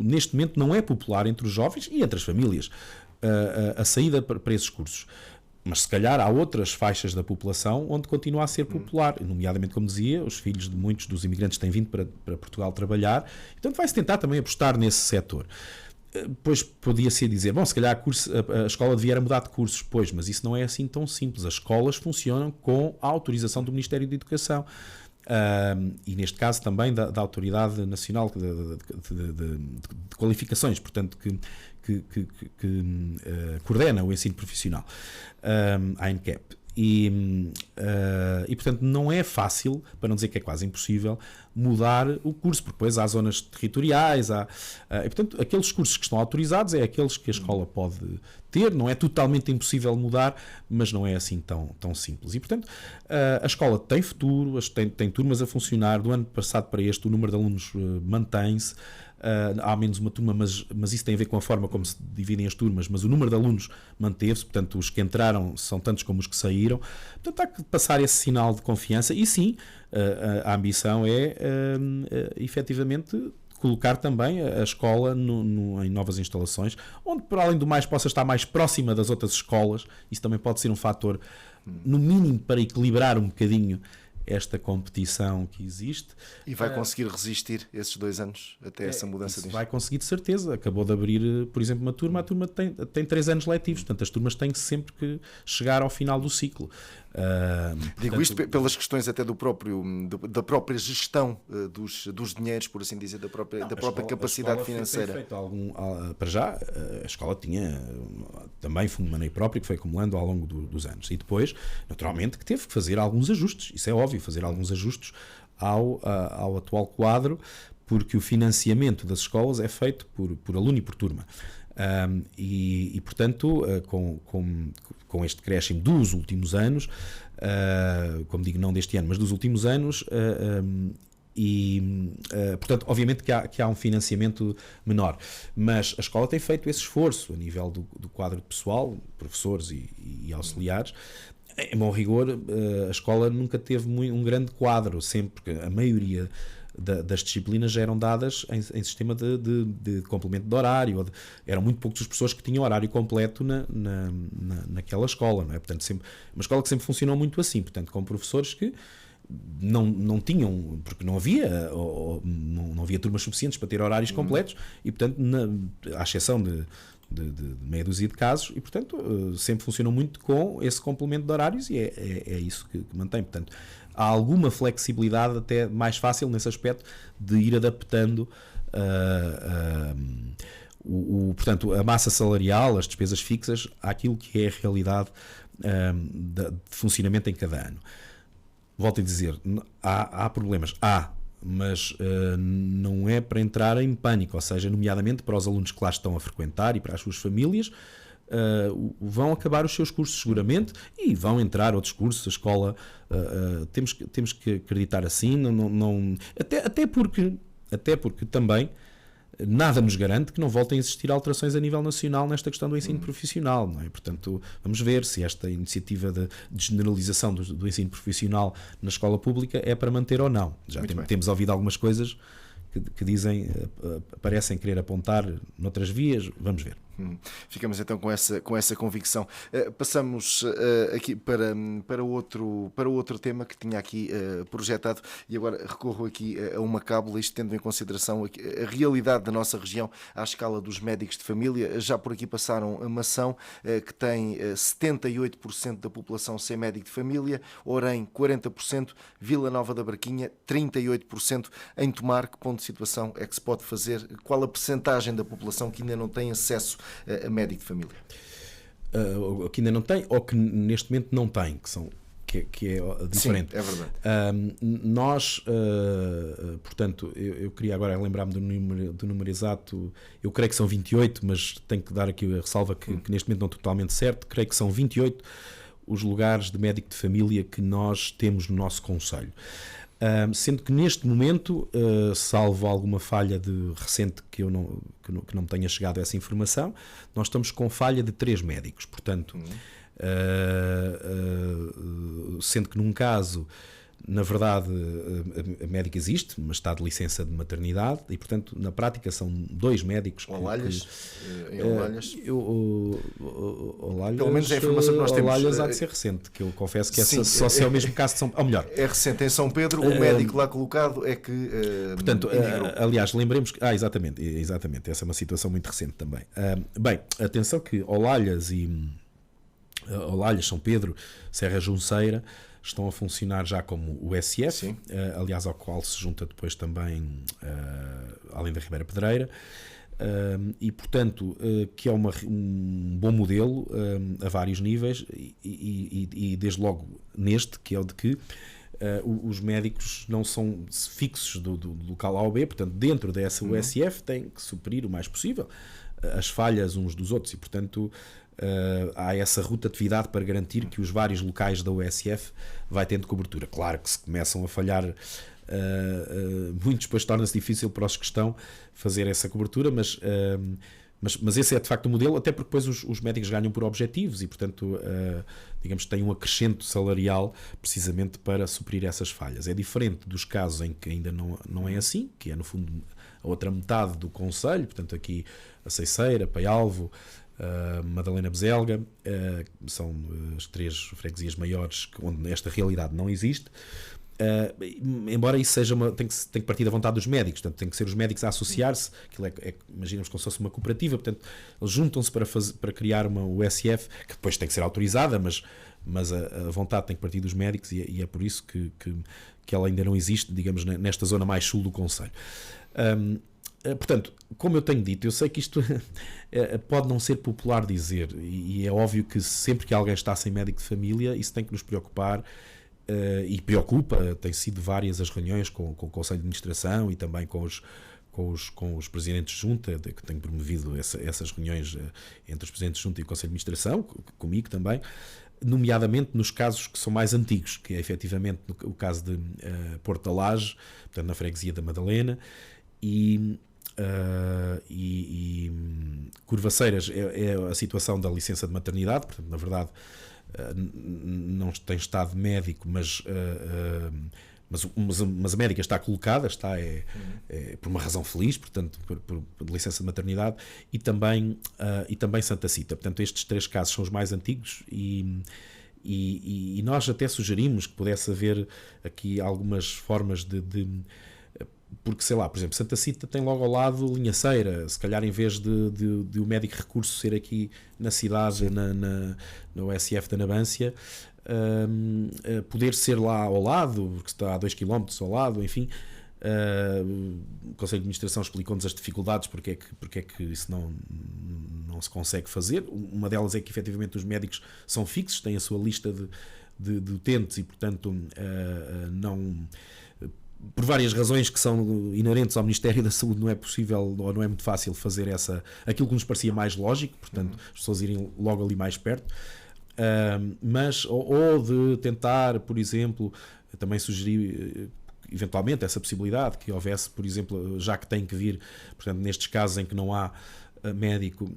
neste momento não é popular entre os jovens e entre as famílias a saída para esses cursos. Mas se calhar há outras faixas da população onde continua a ser popular, nomeadamente, como dizia, os filhos de muitos dos imigrantes têm vindo para Portugal trabalhar, então vai-se tentar também apostar nesse setor. Pois podia-se dizer, bom, se calhar a escola devia mudar de cursos, pois, mas isso não é assim tão simples. As escolas funcionam com a autorização do Ministério da Educação. E neste caso também da Autoridade Nacional de Qualificações, portanto, que coordena o ensino profissional, a ANCAP. E, portanto, não é fácil, para não dizer que é quase impossível, mudar o curso, porque depois há zonas territoriais, e, portanto, aqueles cursos que estão autorizados é aqueles que a escola pode ter, não é totalmente impossível mudar, mas não é assim tão simples. E, portanto, a escola tem futuro, tem turmas a funcionar, do ano passado para este o número de alunos mantém-se. Há menos uma turma, mas isso tem a ver com a forma como se dividem as turmas, mas o número de alunos manteve-se, portanto os que entraram são tantos como os que saíram, portanto há que passar esse sinal de confiança e sim, a ambição é efetivamente colocar também a escola em novas instalações, onde por além do mais possa estar mais próxima das outras escolas. Isso também pode ser um fator, no mínimo, para equilibrar um bocadinho esta competição que existe. E vai conseguir resistir esses 2 anos até essa mudança de... Vai conseguir de certeza. Acabou de abrir, por exemplo, uma turma. A turma tem 3 anos letivos, portanto as turmas têm sempre que chegar ao final do ciclo. Digo isto pelas questões até da própria gestão dos dinheiros, por assim dizer, da própria capacidade financeira. Para já, a escola tinha também fundo de maneio próprio que foi acumulando ao longo dos anos. E depois, naturalmente, que teve que fazer alguns ajustes. Isso é óbvio, fazer alguns ajustes ao atual quadro, porque o financiamento das escolas é feito por aluno e por turma. Portanto, com este decréscimo dos últimos anos, como digo, não deste ano, mas dos últimos anos, portanto, obviamente que há um financiamento menor, mas a escola tem feito esse esforço a nível do quadro de pessoal, professores e auxiliares. Em bom rigor, a escola nunca teve um grande quadro, sempre, porque a maioria das disciplinas já eram dadas em sistema de complemento de horário. Eram muito poucos os professores que tinham horário completo naquela escola, não é? Portanto, uma escola que sempre funcionou muito assim, portanto, com professores que não tinham, porque não havia turmas suficientes para ter horários completos e, portanto, à exceção de meia dúzia de casos, e portanto sempre funcionam muito com esse complemento de horários e é isso que mantém. Portanto, há alguma flexibilidade até mais fácil nesse aspecto de ir adaptando portanto, a massa salarial, as despesas fixas, àquilo que é a realidade de funcionamento em cada ano. Volto a dizer, há problemas, mas não é para entrar em pânico, ou seja, nomeadamente para os alunos que lá estão a frequentar e para as suas famílias, vão acabar os seus cursos seguramente e vão entrar outros cursos. A escola, temos que acreditar assim, até porque também nada nos garante que não voltem a existir alterações a nível nacional nesta questão do ensino profissional, não é? Portanto, vamos ver se esta iniciativa de generalização do ensino profissional na escola pública é para manter ou não. Já temos ouvido algumas coisas que dizem, parecem querer apontar noutras vias, vamos ver. Ficamos então com essa convicção. Passamos aqui para outro tema que tinha aqui projetado, e agora recorro aqui a uma cábula, isto tendo em consideração a realidade da nossa região à escala dos médicos de família. Já por aqui passaram a Mação, que tem 78% da população sem médico de família, Orem 40%, Vila Nova da Barquinha 38%. Em Tomar, que ponto de situação é que se pode fazer? Qual a percentagem da população que ainda não tem acesso a médico de família? Que ainda não tem, ou que neste momento não tem, que é diferente. Sim, é verdade. Nós, portanto, eu queria agora lembrar-me do número exato. Eu creio que são 28, mas tenho que dar aqui a ressalva que neste momento não é totalmente certo. Creio que são 28 os lugares de médico de família que nós temos no nosso concelho. Sendo que neste momento, salvo alguma falha recente que não me tenha chegado a essa informação, nós estamos com falha de 3 médicos. Portanto, sendo que num caso, na verdade, a médica existe, mas está de licença de maternidade e, portanto, na prática são 2 médicos. Olalhas? Em Olalhas? Olalhas, pelo menos a informação que nós temos. Olalhas há de ser recente, que eu confesso que só se é o mesmo caso de São Pedro. Ou melhor, é recente. Em São Pedro, o médico lá colocado é que. Portanto, aliás, lembremos que. Exatamente, essa é uma situação muito recente também. Bem, atenção que Olalhas, São Pedro, Serra Junceira estão a funcionar já como o SF, aliás, ao qual se junta depois também, além da Ribeira Pedreira, e portanto, que é um bom modelo a vários níveis, e desde logo neste, que é o de que os médicos não são fixos do local A ou B, portanto, dentro dessa USF têm que suprir o mais possível as falhas uns dos outros, e portanto há essa rotatividade para garantir que os vários locais da USF vai tendo cobertura. Claro que se começam a falhar muitos, depois torna-se difícil para os que estão fazer essa cobertura, mas esse é de facto o modelo, até porque depois os médicos ganham por objetivos e, portanto, digamos que têm um acrescento salarial precisamente para suprir essas falhas. É diferente dos casos em que ainda não é assim, que é no fundo a outra metade do concelho, portanto aqui a Ceiceira, Paialvo, Madalena Bezelga, são as 3 freguesias maiores onde esta realidade não existe. Embora isso seja tem que partir da vontade dos médicos, portanto tem que ser os médicos a associar-se, imaginamos como se fosse uma cooperativa, portanto eles juntam-se para criar uma USF que depois tem que ser autorizada, mas a vontade tem que partir dos médicos e é por isso que ela ainda não existe, digamos, nesta zona mais sul do concelho. Portanto, como eu tenho dito, eu sei que isto pode não ser popular dizer, e é óbvio que sempre que alguém está sem médico de família, isso tem que nos preocupar, e preocupa. Tem sido várias as reuniões com o Conselho de Administração e também com os presidentes de junta, que tenho promovido essas reuniões entre os presidentes de junta e o Conselho de Administração, comigo também, nomeadamente nos casos que são mais antigos, que é efetivamente o caso de Porto da Laje, portanto na freguesia da Madalena, e Curvaceiras é a situação da licença de maternidade, portanto, na verdade, não tem estado médico, mas a médica está colocada, por uma razão feliz, portanto, por licença de maternidade, e também Santa Cita. Portanto, estes 3 casos são os mais antigos e nós até sugerimos que pudesse haver aqui algumas formas porque, sei lá, por exemplo, Santa Cita tem logo ao lado Linhaceira, se calhar em vez de o médico recurso ser aqui na cidade, na USF da Nabância, poder ser lá ao lado, porque está a 2 km ao lado, enfim. O Conselho de Administração explicou-nos as dificuldades, porque é que isso não se consegue fazer. Uma delas é que efetivamente os médicos são fixos, têm a sua lista de utentes e, portanto, por várias razões que são inerentes ao Ministério da Saúde, não é possível ou não é muito fácil fazer aquilo que nos parecia mais lógico, portanto, as pessoas irem logo ali mais perto. Mas, ou de tentar, por exemplo, também sugerir eventualmente essa possibilidade que houvesse, por exemplo, já que tem que vir, portanto, nestes casos em que não há médico,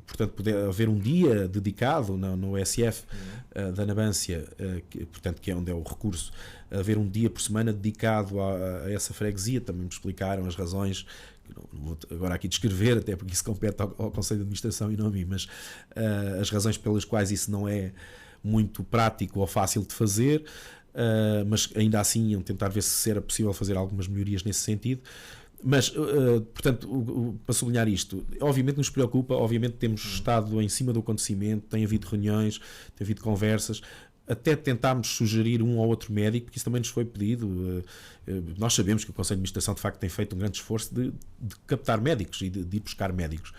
portanto, poder haver um dia dedicado no SF da Nabância, portanto, que é onde é o recurso, haver um dia por semana dedicado a essa freguesia. Também me explicaram as razões, não vou agora aqui descrever, até porque isso compete ao Conselho de Administração e não a mim, mas as razões pelas quais isso não é muito prático ou fácil de fazer, mas ainda assim iam tentar ver se era possível fazer algumas melhorias nesse sentido. Mas, portanto, para sublinhar isto, obviamente nos preocupa, obviamente temos estado em cima do acontecimento, tem havido reuniões, tem havido conversas, até tentámos sugerir um ou outro médico, porque isso também nos foi pedido. Nós sabemos que o Conselho de Administração de facto tem feito um grande esforço de captar médicos e de ir buscar médicos.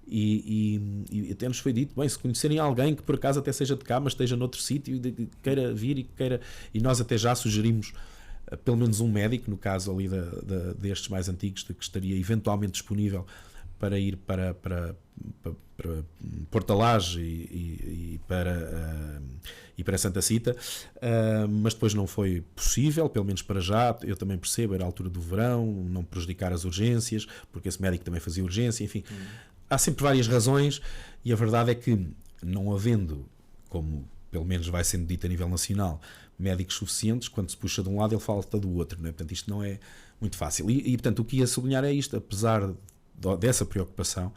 E até nos foi dito, bem, se conhecerem alguém que por acaso até seja de cá, mas esteja noutro sítio e queira vir e nós até já sugerimos pelo menos um médico, no caso ali destes mais antigos, que estaria eventualmente disponível para ir para Porto Alage e para Santa Cita, mas depois não foi possível, pelo menos para já. Eu também percebo, era a altura do verão, não prejudicar as urgências, porque esse médico também fazia urgência, enfim. Há sempre várias razões e a verdade é que, não havendo, como pelo menos vai sendo dito a nível nacional, médicos suficientes, quando se puxa de um lado ele falta do outro, não é? Portanto, isto não é muito fácil. E portanto, o que ia sublinhar é isto, apesar dessa preocupação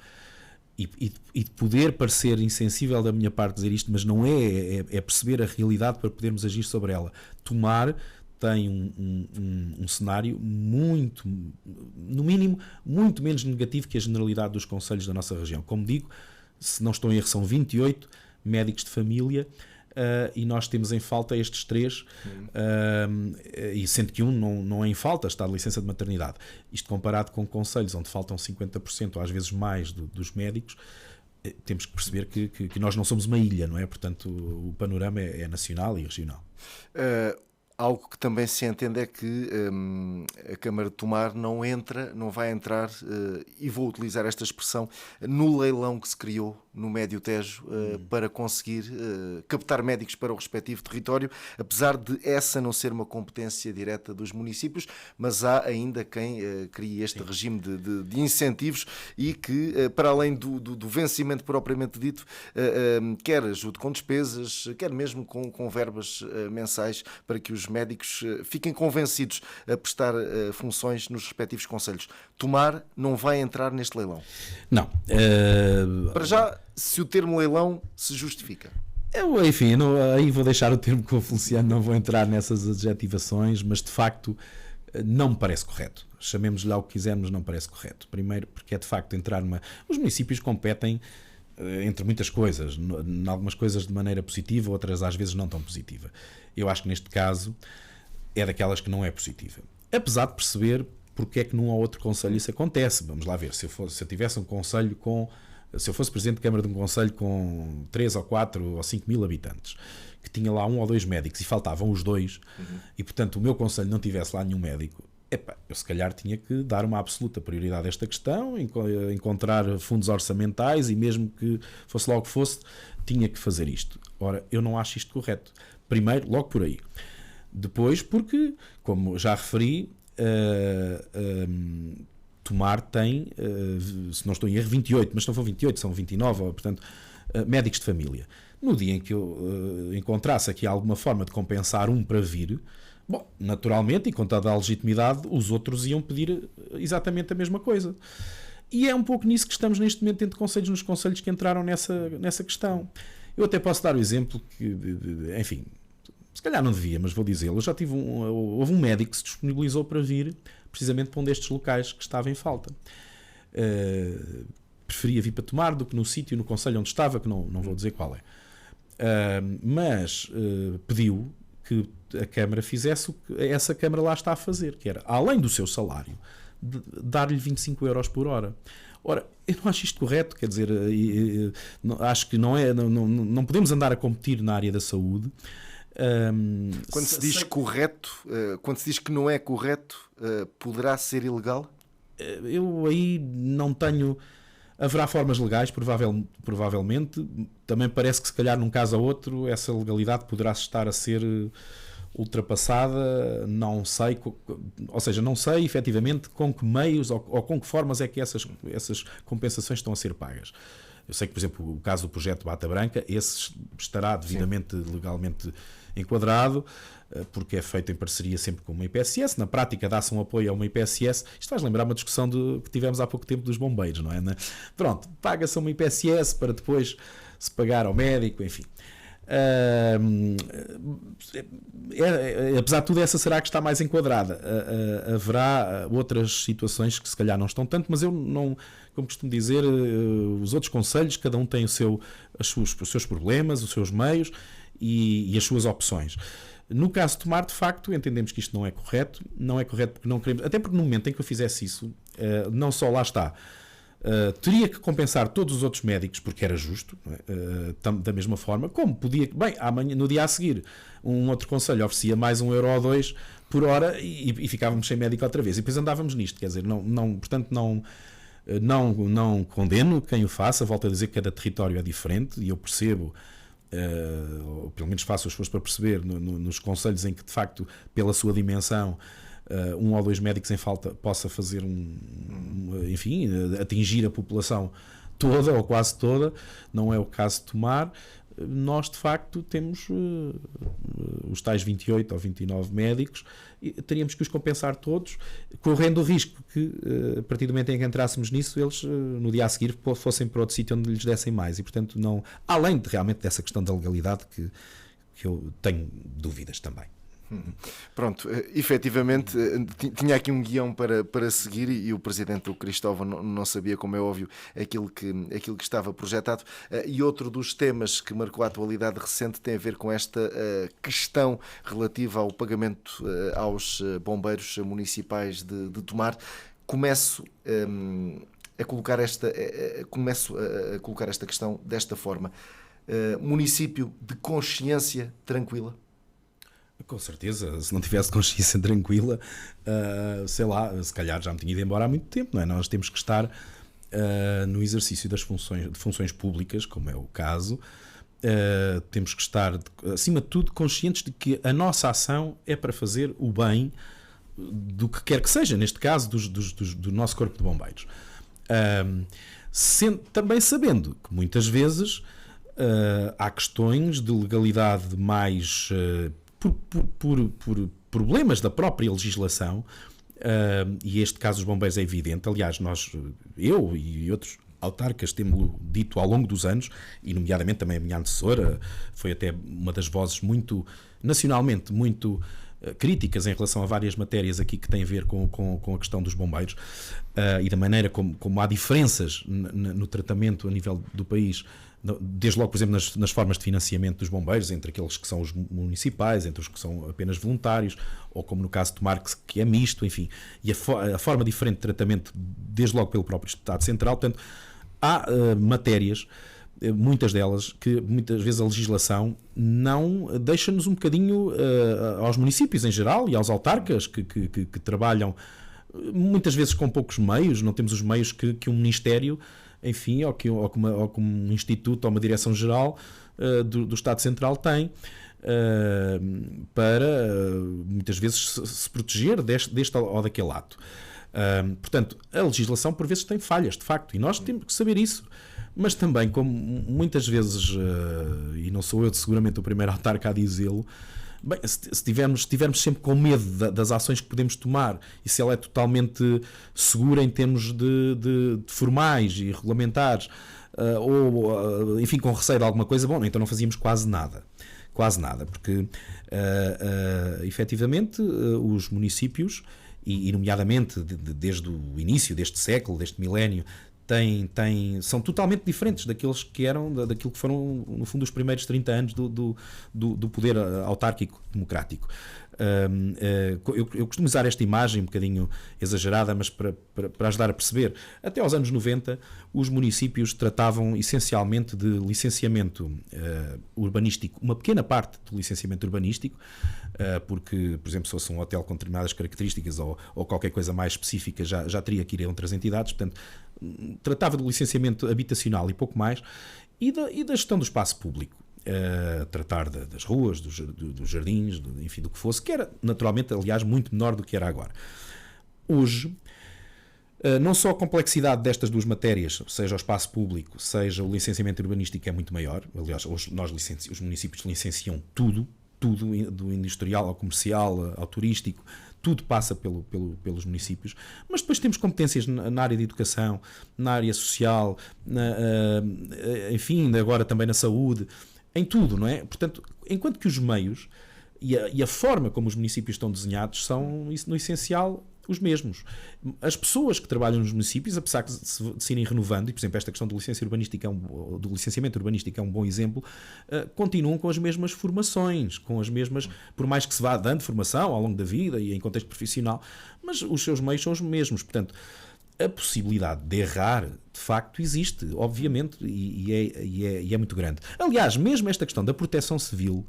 e de poder parecer insensível da minha parte dizer isto, mas não é perceber a realidade para podermos agir sobre ela. Tomar tem um cenário muito, no mínimo, muito menos negativo que a generalidade dos concelhos da nossa região. Como digo, se não estou em erro, são 28 médicos de família, e nós temos em falta estes 3, e sendo que um não é em falta, está de licença de maternidade. Isto comparado com concelhos onde faltam 50% ou às vezes mais dos médicos, temos que perceber que nós não somos uma ilha, não é? Portanto, o panorama é nacional e regional. Algo que também se entende é que a Câmara de Tomar não vai entrar, e vou utilizar esta expressão, no leilão que se criou no Médio Tejo para conseguir captar médicos para o respectivo território, apesar de essa não ser uma competência direta dos municípios, mas há ainda quem crie este regime de incentivos e que, para além do vencimento propriamente dito, quer ajude com despesas, quer mesmo com verbas mensais para que os médicos fiquem convencidos a prestar funções nos respectivos concelhos. Tomar não vai entrar neste leilão? Não. Para já, se o termo leilão se justifica. Enfim, aí vou deixar o termo com o Feliciano, não vou entrar nessas adjetivações, mas de facto não me parece correto. Chamemos-lhe lá o que quisermos, não parece correto. Primeiro, porque é de facto entrar numa... Os municípios competem entre muitas coisas, em algumas coisas de maneira positiva, outras às vezes não tão positiva. Eu acho que neste caso é daquelas que não é positiva. Apesar de perceber porque é que num ou outro concelho isso acontece. Vamos lá ver, se eu tivesse um concelho se eu fosse presidente de Câmara de um concelho com 3 ou 4 ou 5 mil habitantes, que tinha lá 1 ou 2 médicos e faltavam os 2, e portanto o meu concelho não tivesse lá nenhum médico, eu se calhar tinha que dar uma absoluta prioridade a esta questão, encontrar fundos orçamentais e mesmo que fosse lá o que fosse, tinha que fazer isto. Ora, eu não acho isto correto. Primeiro, logo por aí. Depois, porque, como já referi, Tomar tem, se não estou em erro, 28, mas se não for 28, são 29, portanto, médicos de família. No dia em que eu encontrasse aqui alguma forma de compensar um para vir, bom, naturalmente, e com toda a legitimidade, os outros iam pedir exatamente a mesma coisa. E é um pouco nisso que estamos neste momento entre concelhos, nos concelhos que entraram nessa questão. Eu até posso dar o exemplo que, enfim, se calhar não devia, mas vou dizê-lo. Eu já tive houve um médico que se disponibilizou para vir precisamente para um destes locais que estava em falta. Preferia vir para Tomar do que no sítio, no concelho onde estava, que não vou dizer qual é. Mas pediu que a Câmara fizesse o que essa Câmara lá está a fazer, que era, além do seu salário, dar-lhe 25 euros por hora. Ora, eu não acho isto correto, quer dizer, acho que não podemos andar a competir na área da saúde. Quando se diz correto, quando se diz que não é correto, poderá ser ilegal? Eu aí não tenho... Haverá formas legais, provavelmente. Também parece que se calhar num caso ou outro essa legalidade poderá estar a ser ultrapassada, não sei, ou seja, não sei efetivamente com que meios ou com que formas é que essas compensações estão a ser pagas. Eu sei que, por exemplo, o caso do projeto Bata Branca, esse estará devidamente, legalmente enquadrado, porque é feito em parceria sempre com uma IPSS. Na prática, dá-se um apoio a uma IPSS. Isto faz lembrar uma discussão que tivemos há pouco tempo dos bombeiros, não é? Pronto, paga-se a uma IPSS para depois se pagar ao médico, enfim. Apesar de tudo, essa será a que está mais enquadrada. Haverá outras situações que se calhar não estão tanto, mas eu não, como costumo dizer, os outros conselhos, cada um tem os seus problemas, os seus meios e as suas opções. No caso de Tomar, de facto, entendemos que isto não é correto porque não queremos, até porque no momento em que eu fizesse isso, não só lá está, teria que compensar todos os outros médicos porque era justo, da mesma forma, como podia, bem, amanhã, no dia a seguir, um outro conselho oferecia mais €1 ou 2 por hora e ficávamos sem médico outra vez, e depois andávamos nisto, quer dizer, portanto não condeno quem o faça, volto a dizer que cada território é diferente e eu percebo, ou pelo menos faço o esforço para perceber nos conselhos em que de facto pela sua dimensão 1 ou 2 médicos em falta possa fazer enfim, atingir a população toda ou quase toda, não é o caso de Tomar. Nós de facto temos os tais 28 ou 29 médicos e teríamos que os compensar todos, correndo o risco que a partir do momento em que entrássemos nisso, eles no dia a seguir fossem para outro sítio onde lhes dessem mais, e portanto não, além realmente dessa questão da legalidade que eu tenho dúvidas também. Pronto, efetivamente tinha aqui um guião para seguir e o Presidente o Cristóvão não sabia, como é óbvio, aquilo que estava projetado. E outro dos temas que marcou a atualidade recente tem a ver com esta questão relativa ao pagamento aos bombeiros municipais de Tomar. Começo a colocar esta questão desta forma. Município de consciência tranquila? Com certeza, se não tivesse consciência tranquila, sei lá, se calhar já me tinha ido embora há muito tempo, não é? Nós temos que estar no exercício de funções públicas, como é o caso, temos que estar, acima de tudo, conscientes de que a nossa ação é para fazer o bem do que quer que seja, neste caso do nosso corpo de bombeiros. Também sabendo que muitas vezes há questões de legalidade mais... Por problemas da própria legislação, e este caso dos bombeiros é evidente. Aliás, eu e outros autarcas temos dito ao longo dos anos, e nomeadamente também a minha antecessora, foi até uma das vozes nacionalmente muito críticas em relação a várias matérias aqui que têm a ver com a questão dos bombeiros, e da maneira como há diferenças no tratamento a nível do país, desde logo, por exemplo, nas formas de financiamento dos bombeiros, entre aqueles que são os municipais, entre os que são apenas voluntários, ou como no caso de Tomar, que é misto, enfim, e a forma diferente de tratamento, desde logo pelo próprio Estado Central. Portanto, há matérias, muitas delas, que muitas vezes a legislação não deixa-nos um bocadinho, aos municípios em geral e aos autarcas que trabalham muitas vezes com poucos meios, não temos os meios que um Ministério, enfim, ou que um instituto ou uma direção-geral do Estado Central tem, para muitas vezes se proteger deste ou daquele ato. Portanto, a legislação por vezes tem falhas, de facto, e nós temos que saber isso. Mas também, como muitas vezes, e não sou eu seguramente o primeiro autarca a dizê-lo, bem, se estivermos sempre com medo das ações que podemos tomar e se ela é totalmente segura em termos de formais e regulamentares, ou enfim, com receio de alguma coisa, bom, então não fazíamos quase nada, porque efetivamente os municípios, e nomeadamente desde o início deste século, deste milénio, são totalmente diferentes daquilo que foram, no fundo, os primeiros 30 anos do poder autárquico democrático. Eu costumo usar esta imagem um bocadinho exagerada, mas para ajudar a perceber. Até aos anos 90, os municípios tratavam essencialmente de licenciamento urbanístico, uma pequena parte do licenciamento urbanístico, porque, por exemplo, se fosse um hotel com determinadas características ou qualquer coisa mais específica, já teria que ir a outras entidades. Portanto, tratava do licenciamento habitacional e pouco mais, e da gestão do espaço público. tratar das ruas, dos jardins, enfim, do que fosse, que era naturalmente, aliás, muito menor do que era agora. Hoje, não só a complexidade destas duas matérias, seja o espaço público, seja o licenciamento urbanístico, é muito maior. Aliás, os municípios licenciam tudo, do industrial ao comercial, ao turístico, tudo passa pelos municípios, mas depois temos competências na área de educação, na área social, enfim, agora também na saúde, em tudo, não é? Portanto, enquanto que os meios e a forma como os municípios estão desenhados são, no essencial, os mesmos. As pessoas que trabalham nos municípios, apesar de se irem renovando, e por exemplo esta questão do licenciamento urbanístico é um bom exemplo, continuam com as mesmas formações, por mais que se vá dando formação ao longo da vida e em contexto profissional, mas os seus meios são os mesmos. Portanto, a possibilidade de errar, de facto, existe, obviamente, e é muito grande. Aliás, mesmo esta questão da proteção civil,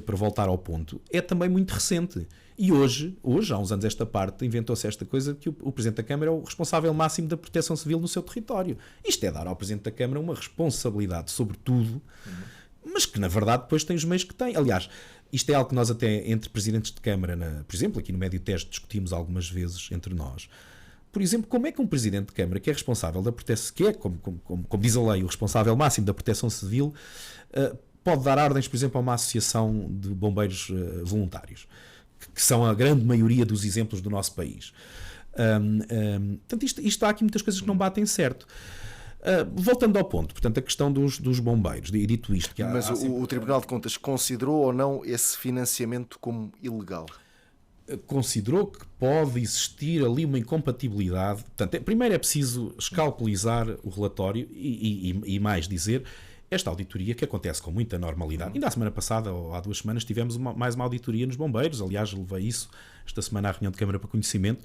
para voltar ao ponto, é também muito recente. E hoje, há uns anos esta parte, inventou-se esta coisa que o Presidente da Câmara é o responsável máximo da proteção civil no seu território. Isto é dar ao Presidente da Câmara uma responsabilidade sobre tudo, mas que na verdade depois tem os meios que tem. Aliás, isto é algo que nós até entre presidentes de Câmara, por exemplo, aqui no Médio Tejo discutimos algumas vezes entre nós. Por exemplo, como é que um Presidente de Câmara que é responsável da proteção, que é, como diz a lei, o responsável máximo da proteção civil, pode dar ordens, por exemplo, a uma associação de bombeiros voluntários, que são a grande maioria dos exemplos do nosso país. Portanto, há aqui muitas coisas que não batem certo. Voltando ao ponto, portanto, a questão dos bombeiros, e dito isto... Mas o Tribunal de Contas considerou ou não esse financiamento como ilegal? Considerou que pode existir ali uma incompatibilidade. Portanto, primeiro é preciso escalpelizar o relatório e mais dizer... Esta auditoria, que acontece com muita normalidade, ainda a semana passada, ou há 2 semanas, tivemos mais uma auditoria nos bombeiros. Aliás, levei isso esta semana à reunião de Câmara para conhecimento,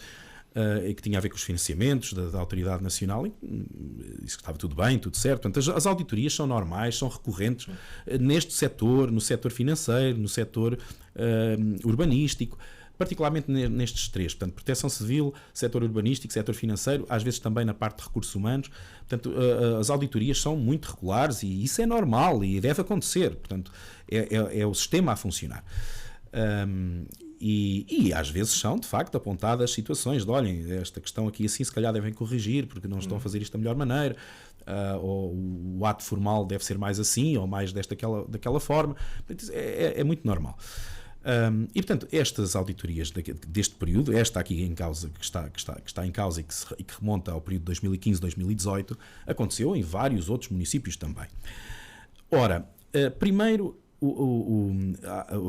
e que tinha a ver com os financiamentos da Autoridade Nacional, e disse que estava tudo bem, tudo certo. Portanto, as auditorias são normais, são recorrentes neste setor, no setor financeiro, no setor urbanístico, particularmente nestes 3, portanto, proteção civil, setor urbanístico, setor financeiro, às vezes também na parte de recursos humanos. Portanto, as auditorias são muito regulares e isso é normal e deve acontecer. Portanto, é o sistema a funcionar. E às vezes são, de facto, apontadas situações de, olhem, esta questão aqui assim se calhar devem corrigir porque não estão a fazer isto da melhor maneira, ou o ato formal deve ser mais assim ou mais daquela forma. É muito normal. E portanto, estas auditorias deste período, esta aqui em causa, que está em causa e que remonta ao período de 2015-2018, aconteceu em vários outros municípios também. Ora, primeiro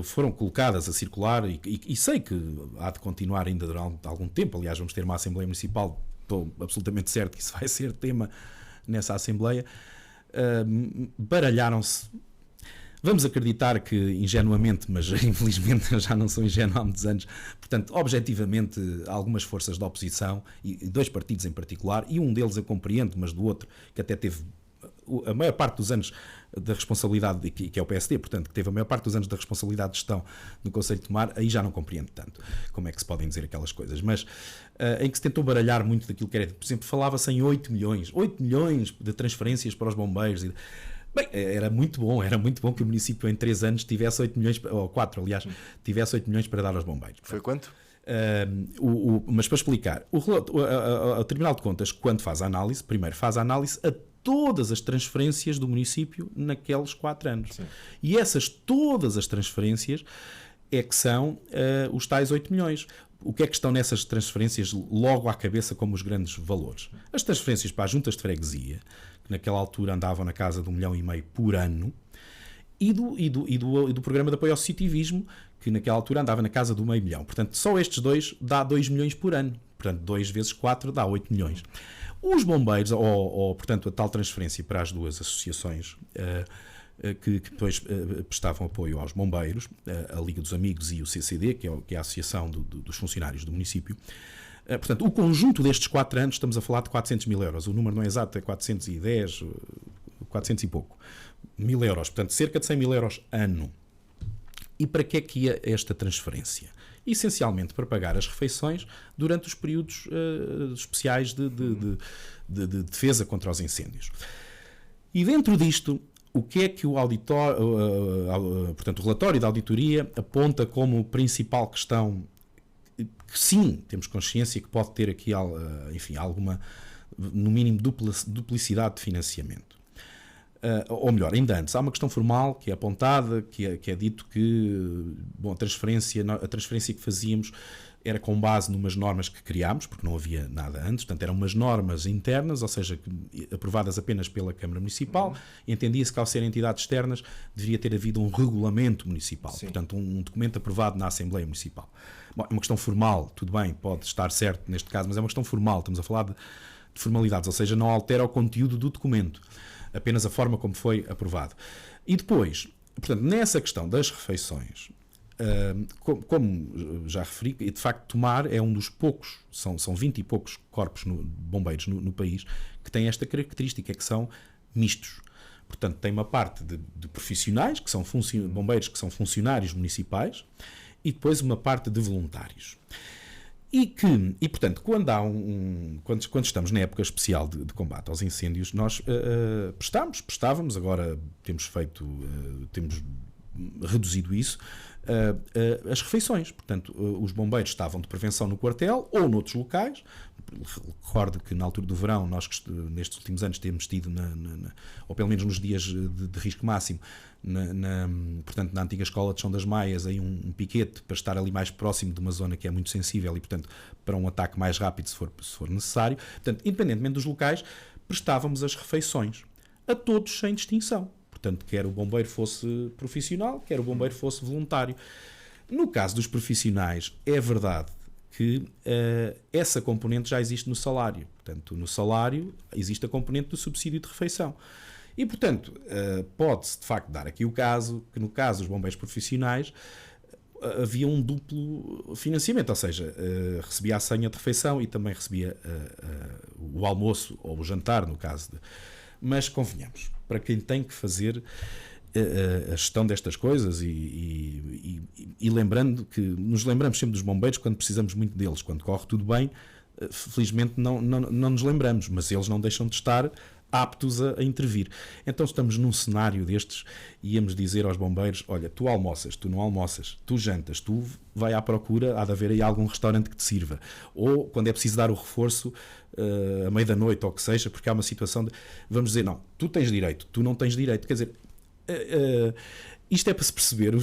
foram colocadas a circular, e sei que há de continuar ainda durante algum tempo. Aliás, vamos ter uma Assembleia Municipal, estou absolutamente certo que isso vai ser tema nessa Assembleia. Baralharam-se. Vamos acreditar que ingenuamente, mas infelizmente já não sou ingênuo há muitos anos, portanto, objetivamente, algumas forças da oposição, e 2 partidos em particular, e um deles eu compreendo, mas do outro, que até teve a maior parte dos anos da responsabilidade, que é o PSD, portanto, que teve a maior parte dos anos da responsabilidade de gestão no Conselho de Tomar, aí já não compreendo tanto como é que se podem dizer aquelas coisas, mas em que se tentou baralhar muito daquilo que era, por exemplo, falava-se em 8 milhões de transferências para os bombeiros. Bem, era muito bom que o município em 3 anos tivesse 8 milhões, ou 4, aliás, tivesse 8 milhões para dar aos bombeiros. Foi quanto? Mas para explicar, o Tribunal de Contas, quando faz a análise, primeiro faz a análise a todas as transferências do município naqueles 4 anos. Sim. E todas as transferências é que são os tais 8 milhões. O que é que estão nessas transferências logo à cabeça como os grandes valores? As transferências para as juntas de freguesia, que naquela altura andavam na casa de 1,5 milhão por ano, e do programa de apoio ao associativismo, que naquela altura andava na casa do 500 mil. Portanto, só estes 2 dá 2 milhões por ano. Portanto, 2 vezes 4 dá 8 milhões. Os bombeiros, portanto, a tal transferência para as 2 associações que depois prestavam apoio aos bombeiros, a Liga dos Amigos e o CCD, que é a Associação dos Funcionários do Município. Portanto, o conjunto destes 4 anos, estamos a falar de 400 mil euros. O número não é exato, é 410, 400 e pouco mil euros. Portanto, cerca de 100 mil euros ano. E para que é que ia esta transferência? Essencialmente para pagar as refeições durante os períodos especiais de defesa contra os incêndios. E dentro disto, o que é que o portanto, o relatório da auditoria aponta como principal questão que sim, temos consciência que pode ter aqui, enfim, alguma, no mínimo, duplicidade de financiamento. Ou melhor, ainda antes, há uma questão formal que é apontada, que é dito que a transferência que fazíamos era com base numas normas que criámos, porque não havia nada antes, portanto eram umas normas internas, ou seja, aprovadas apenas pela Câmara Municipal, e entendia-se que ao serem entidades externas deveria ter havido um regulamento municipal, sim, portanto um documento aprovado na Assembleia Municipal. Bom, é uma questão formal, tudo bem, pode estar certo neste caso, mas é uma questão formal, estamos a falar de formalidades, ou seja, não altera o conteúdo do documento, apenas a forma como foi aprovado. E depois, portanto, nessa questão das refeições, como já referi, de facto Tomar é um dos poucos, são 20 e poucos corpos bombeiros no país que têm esta característica, que são mistos. Portanto, tem uma parte de profissionais, que são bombeiros que são funcionários municipais, e depois uma parte de voluntários. E portanto, quando estamos na época especial de combate aos incêndios, nós prestávamos, agora temos reduzido isso, as refeições. Portanto, os bombeiros estavam de prevenção no quartel ou noutros locais. Recordo que na altura do verão, nós nestes últimos anos temos tido, ou pelo menos nos dias de risco máximo, portanto, na antiga escola de Chão das Maias, aí um piquete para estar ali mais próximo de uma zona que é muito sensível e, portanto, para um ataque mais rápido se for necessário. Portanto, independentemente dos locais, prestávamos as refeições a todos sem distinção. Portanto, quer o bombeiro fosse profissional, quer o bombeiro fosse voluntário. No caso dos profissionais, é verdade que essa componente já existe no salário. Portanto, no salário existe a componente do subsídio de refeição. E, portanto, pode-se de facto dar aqui o caso, que no caso dos bombeiros profissionais havia um duplo financiamento, ou seja, recebia a senha de refeição e também recebia o almoço ou o jantar, no caso de... Mas convenhamos, para quem tem que fazer a gestão destas coisas e lembrando que nos lembramos sempre dos bombeiros quando precisamos muito deles, quando corre tudo bem, felizmente não nos lembramos, mas eles não deixam de estar aptos a intervir. Então estamos num cenário destes e íamos dizer aos bombeiros, olha, tu almoças, tu não almoças, tu jantas, tu vai à procura, há de haver aí algum restaurante que te sirva. Ou quando é preciso dar o reforço à meia da noite ou o que seja, porque há uma situação de, vamos dizer, não, tu tens direito, tu não tens direito. Quer dizer, isto é para se perceber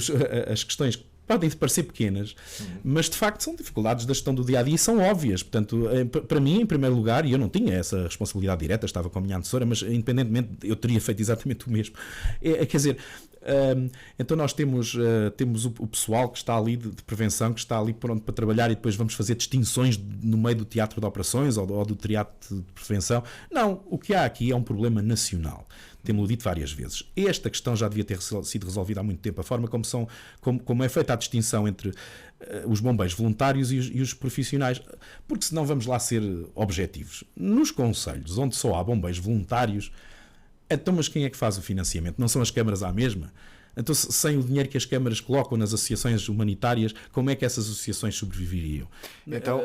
as questões podem parecer pequenas, mas de facto são dificuldades da gestão do dia-a-dia e são óbvias. Portanto, para mim, em primeiro lugar, e eu não tinha essa responsabilidade direta, estava com a minha antecessora, mas independentemente, eu teria feito exatamente o mesmo. Quer dizer, então nós temos o pessoal que está ali de prevenção, que está ali pronto para trabalhar e depois vamos fazer distinções no meio do teatro de operações ou do teatro de prevenção. Não, o que há aqui é um problema nacional. Temos-lo dito várias vezes. Esta questão já devia ter sido resolvida há muito tempo. A forma como é feita a distinção entre os bombeiros voluntários e os profissionais, porque senão vamos lá ser objetivos. Nos concelhos onde só há bombeiros voluntários, então mas quem é que faz o financiamento? Não são as câmaras à mesma? Então, sem o dinheiro que as câmaras colocam nas associações humanitárias, como é que essas associações sobreviveriam? Então,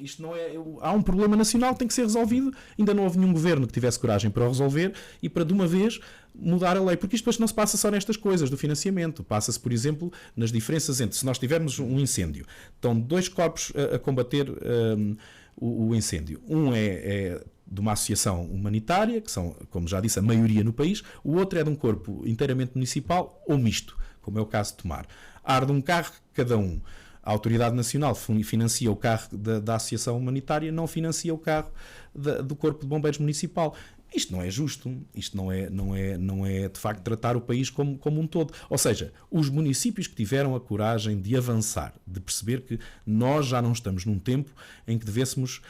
isto não é. Há um problema nacional que tem que ser resolvido. Ainda não houve nenhum governo que tivesse coragem para o resolver e para, de uma vez, mudar a lei. Porque isto depois não se passa só nestas coisas do financiamento. Passa-se, por exemplo, nas diferenças entre, se nós tivermos um incêndio, estão dois corpos a combater o incêndio. Um é de uma associação humanitária, que são, como já disse, a maioria no país. O outro é de um corpo inteiramente municipal ou misto, como é o caso de Tomar. Arde um carro, cada um. A Autoridade Nacional financia o carro da associação humanitária, não financia o carro do Corpo de Bombeiros Municipal. Isto não é justo, isto não é de facto tratar o país como um todo. Ou seja, os municípios que tiveram a coragem de avançar, de perceber que nós já não estamos num tempo em que devêssemos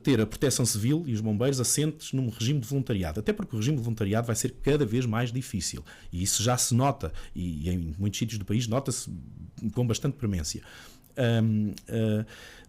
ter a proteção civil e os bombeiros assentes num regime de voluntariado, até porque o regime de voluntariado vai ser cada vez mais difícil e isso já se nota e em muitos sítios do país nota-se com bastante premência.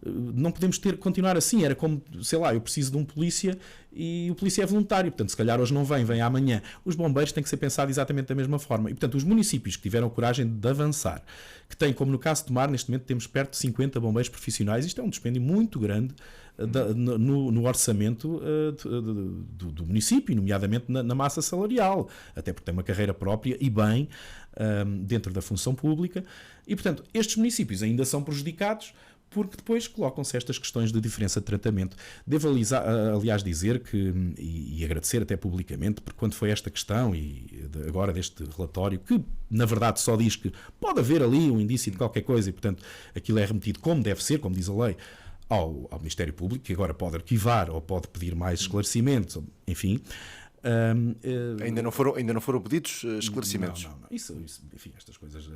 Não podemos continuar assim. Era como, sei lá, eu preciso de um polícia e o polícia é voluntário, portanto se calhar hoje não vem amanhã. Os bombeiros têm que ser pensados exatamente da mesma forma e portanto os municípios que tiveram coragem de avançar, que têm, como no caso de Tomar, neste momento temos perto de 50 bombeiros profissionais, isto é um dispêndio muito grande no orçamento do município, nomeadamente na massa salarial, até porque tem uma carreira própria e bem dentro da função pública, e portanto estes municípios ainda são prejudicados porque depois colocam-se estas questões de diferença de tratamento. Devo, aliás, dizer que, e agradecer até publicamente, porque quando foi esta questão, e agora deste relatório, que na verdade só diz que pode haver ali um indício de qualquer coisa, e portanto aquilo é remetido como deve ser, como diz a lei, ao Ministério Público, que agora pode arquivar ou pode pedir mais esclarecimentos, enfim. Ainda não foram pedidos esclarecimentos. Não. Isso, enfim, estas coisas.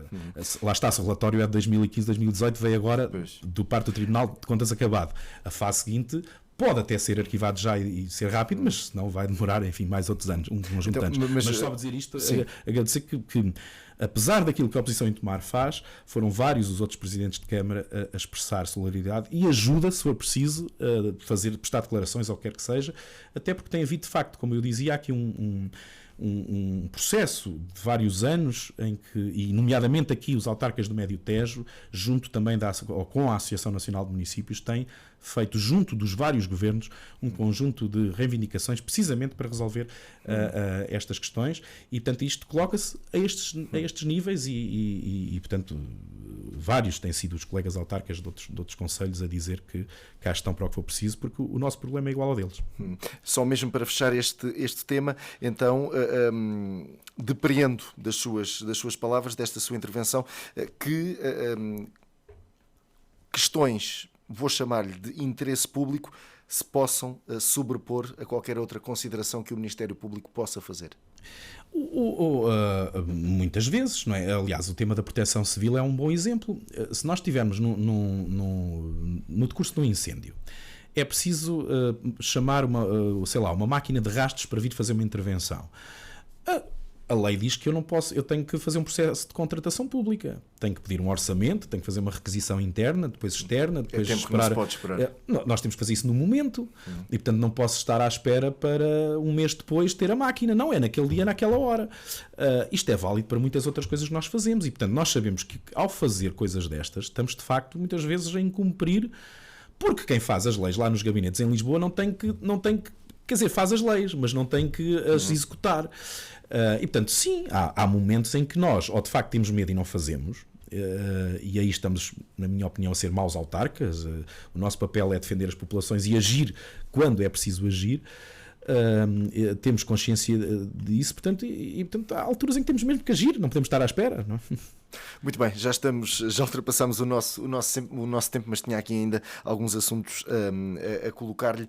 Lá está, se o relatório é de 2015, 2018, veio agora do parte do Tribunal de Contas acabado. A fase seguinte pode até ser arquivado já e ser rápido, mas senão vai demorar, enfim, mais outros anos, um conjunto de anos. Mas só para dizer isto, agradecer que apesar daquilo que a oposição em Tomar faz, foram vários os outros presidentes de Câmara a expressar solidariedade e ajuda, se for preciso, a prestar declarações ou o que quer que seja, até porque tem havido, de facto, como eu dizia, aqui um processo de vários anos em que, e nomeadamente aqui os autarcas do Médio Tejo, junto também com a Associação Nacional de Municípios, têm feito junto dos vários governos um conjunto de reivindicações precisamente para resolver estas questões, e portanto isto coloca-se a estes níveis e portanto vários têm sido os colegas autarcas de outros concelhos a dizer que cá estão para o que for preciso, porque o nosso problema é igual ao deles. Só mesmo para fechar este tema, então depreendo das suas palavras, desta sua intervenção, que questões, vou chamar-lhe de interesse público, se possam sobrepor a qualquer outra consideração que o Ministério Público possa fazer. Muitas vezes, não é? Aliás, o tema da proteção civil é um bom exemplo. Se nós estivermos no decurso de um incêndio, é preciso chamar uma máquina de rastros para vir fazer uma intervenção. A lei diz que eu tenho que fazer um processo de contratação pública, tenho que pedir um orçamento, tenho que fazer uma requisição interna, depois externa, depois esperar. Que não se pode esperar. Nós temos que fazer isso no momento e portanto não posso estar à espera para um mês depois ter a máquina, não, é naquele dia, naquela hora. Isto é válido para muitas outras coisas que nós fazemos e portanto nós sabemos que ao fazer coisas destas estamos de facto muitas vezes a incumprir, porque quem faz as leis lá nos gabinetes em Lisboa não tem que quer dizer, faz as leis, mas não tem que as executar. E portanto, sim, há momentos em que nós, ou de facto temos medo e não fazemos, e aí estamos, na minha opinião, a ser maus autarcas. O nosso papel é defender as populações e agir quando é preciso agir. Temos consciência disso, portanto, portanto, há alturas em que temos mesmo que agir, não podemos estar à espera, não? Muito bem, já ultrapassamos o nosso tempo, mas tinha aqui ainda alguns assuntos a colocar-lhe.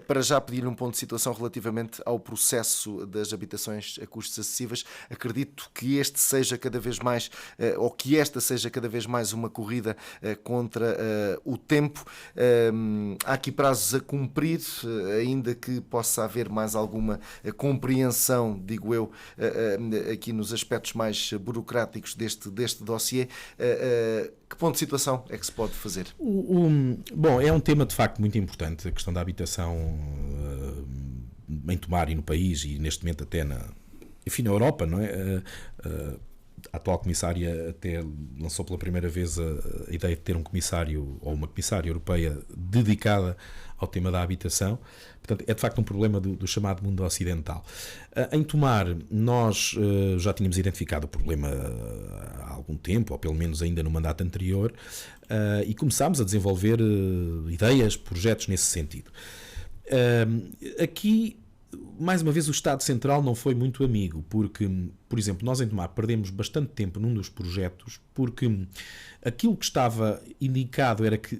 Para já pedir um ponto de situação relativamente ao processo das habitações a custos acessíveis. Acredito que este seja cada vez mais, ou que esta seja cada vez mais uma corrida contra o tempo. Há aqui prazos a cumprir, ainda que possa haver mais alguma compreensão, digo eu, aqui nos aspectos mais burocráticos deste dossiê. Que ponto de situação é que se pode fazer? Bom, é um tema de facto muito importante, a questão da habitação em Tomar e no país, e neste momento até na Europa, não é? A atual comissária até lançou pela primeira vez a ideia de ter um comissário ou uma comissária europeia dedicada ao tema da habitação. Portanto, é de facto um problema do chamado mundo ocidental. Em Tomar, nós já tínhamos identificado o problema há algum tempo, ou pelo menos ainda no mandato anterior, e começámos a desenvolver ideias, projetos nesse sentido. Aqui, mais uma vez, o Estado Central não foi muito amigo, porque, por exemplo, nós em Tomar perdemos bastante tempo num dos projetos, porque aquilo que estava indicado era que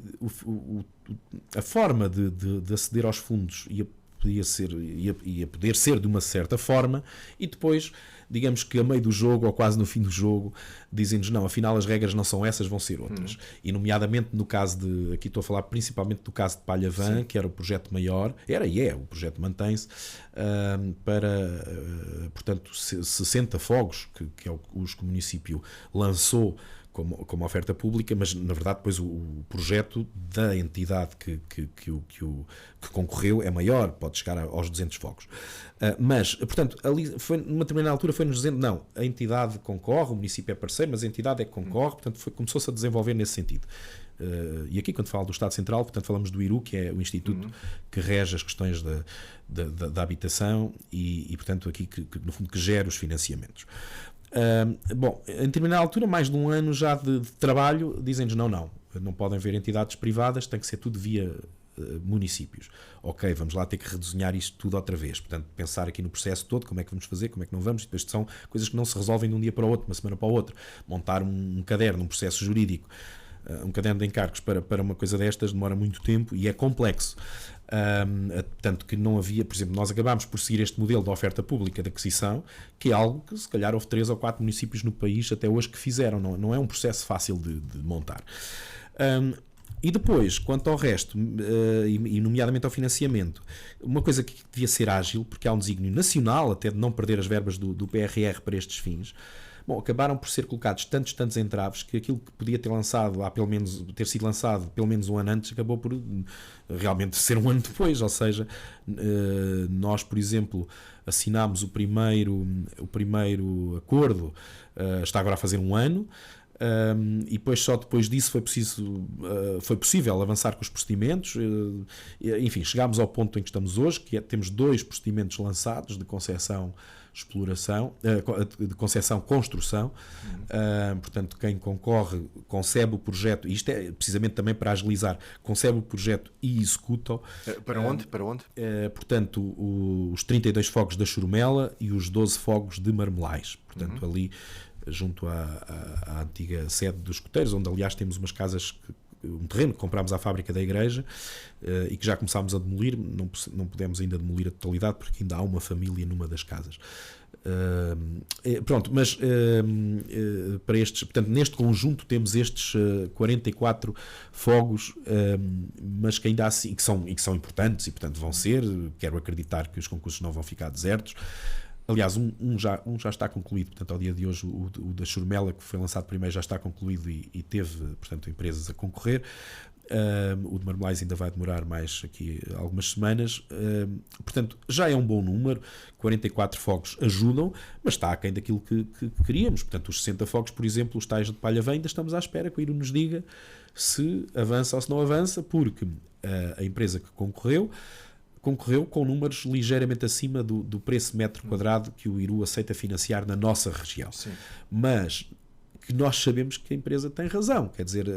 a forma de aceder aos fundos ia poder ser de uma certa forma, e depois, digamos que a meio do jogo, ou quase no fim do jogo, dizem-nos, não, afinal as regras não são essas, vão ser outras. E nomeadamente no caso aqui estou a falar principalmente do caso de Palhavã, que era o projeto maior, o projeto mantém-se, para, portanto, 60 fogos, que é os que o município lançou como oferta pública, mas na verdade depois o projeto da entidade que concorreu é maior, pode chegar aos 200 fogos. Mas, portanto, ali numa determinada altura foi-nos dizendo, não, a entidade concorre, o município é parceiro, mas a entidade é que concorre, portanto começou-se a desenvolver nesse sentido. e aqui quando falo do Estado Central, portanto falamos do IRU, que é o Instituto que rege as questões da habitação e portanto aqui que no fundo que gera os financiamentos. Bom, em determinada altura, mais de um ano já de trabalho, dizem-nos não podem haver entidades privadas, tem que ser tudo via municípios. Ok, vamos lá ter que redesenhar isto tudo outra vez, portanto pensar aqui no processo todo, como é que vamos fazer, como é que não vamos, depois são coisas que não se resolvem de um dia para o outro, uma semana para o outro. Montar um caderno, um processo jurídico, um caderno de encargos para uma coisa destas demora muito tempo e é complexo. Tanto que não havia, por exemplo, nós acabámos por seguir este modelo de oferta pública de aquisição, que é algo que se calhar houve 3 ou 4 municípios no país até hoje que fizeram, não é um processo fácil de montar. E depois, quanto ao resto, e nomeadamente ao financiamento, uma coisa que devia ser ágil, porque há um desígnio nacional, até de não perder as verbas do PRR para estes fins. Bom, acabaram por ser colocados tantos entraves que aquilo que podia ter sido lançado pelo menos um ano antes, acabou por realmente ser um ano depois. Ou seja, nós, por exemplo, assinámos o primeiro acordo, está agora a fazer um ano. E depois, só depois disso foi possível avançar com os procedimentos. Enfim, chegámos ao ponto em que estamos hoje, que temos 2 procedimentos lançados de concessão exploração, de concessão construção. Portanto, quem concorre concebe o projeto, e isto é precisamente também para agilizar, concebe o projeto e executa-o. Para onde? Portanto, os 32 fogos da Churumela e os 12 fogos de Marmelais. Portanto, ali junto à antiga sede dos escoteiros, onde aliás temos umas casas, um terreno que comprámos à fábrica da igreja e que já começámos a demolir. Não pudemos ainda demolir a totalidade porque ainda há uma família numa das casas. Pronto, mas para estes, portanto, neste conjunto temos estes 44 fogos, mas que ainda assim, que são importantes e portanto vão ser, quero acreditar que os concursos não vão ficar desertos. Aliás, um já está concluído, portanto, ao dia de hoje o da Churumela, que foi lançado primeiro, já está concluído e teve, portanto, empresas a concorrer. O de Marmelais ainda vai demorar mais aqui algumas semanas. Portanto, já é um bom número. 44 fogos ajudam, mas está aquém daquilo que queríamos. Portanto, os 60 fogos, por exemplo, os tais de Palhavém, ainda estamos à espera que o IRU nos diga se avança ou se não avança, porque a empresa que concorreu com números ligeiramente acima do preço metro quadrado que o IRU aceita financiar na nossa região. Sim. Mas que nós sabemos que a empresa tem razão, quer dizer,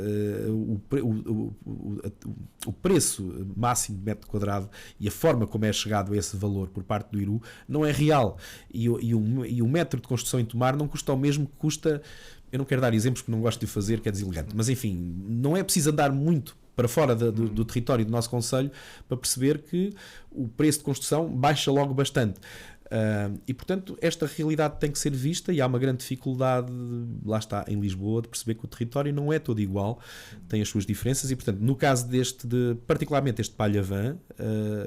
o preço máximo de metro quadrado e a forma como é chegado a esse valor por parte do IRU não é real, e o metro de construção em Tomar não custa o mesmo que custa, eu não quero dar exemplos porque não gosto de fazer, que é deselegante, mas enfim, não é preciso andar muito para fora do território do nosso concelho para perceber que o preço de construção baixa logo bastante. E portanto esta realidade tem que ser vista, e há uma grande dificuldade, lá está, em Lisboa, de perceber que o território não é todo igual, tem as suas diferenças, e portanto no caso particularmente este Palhavã,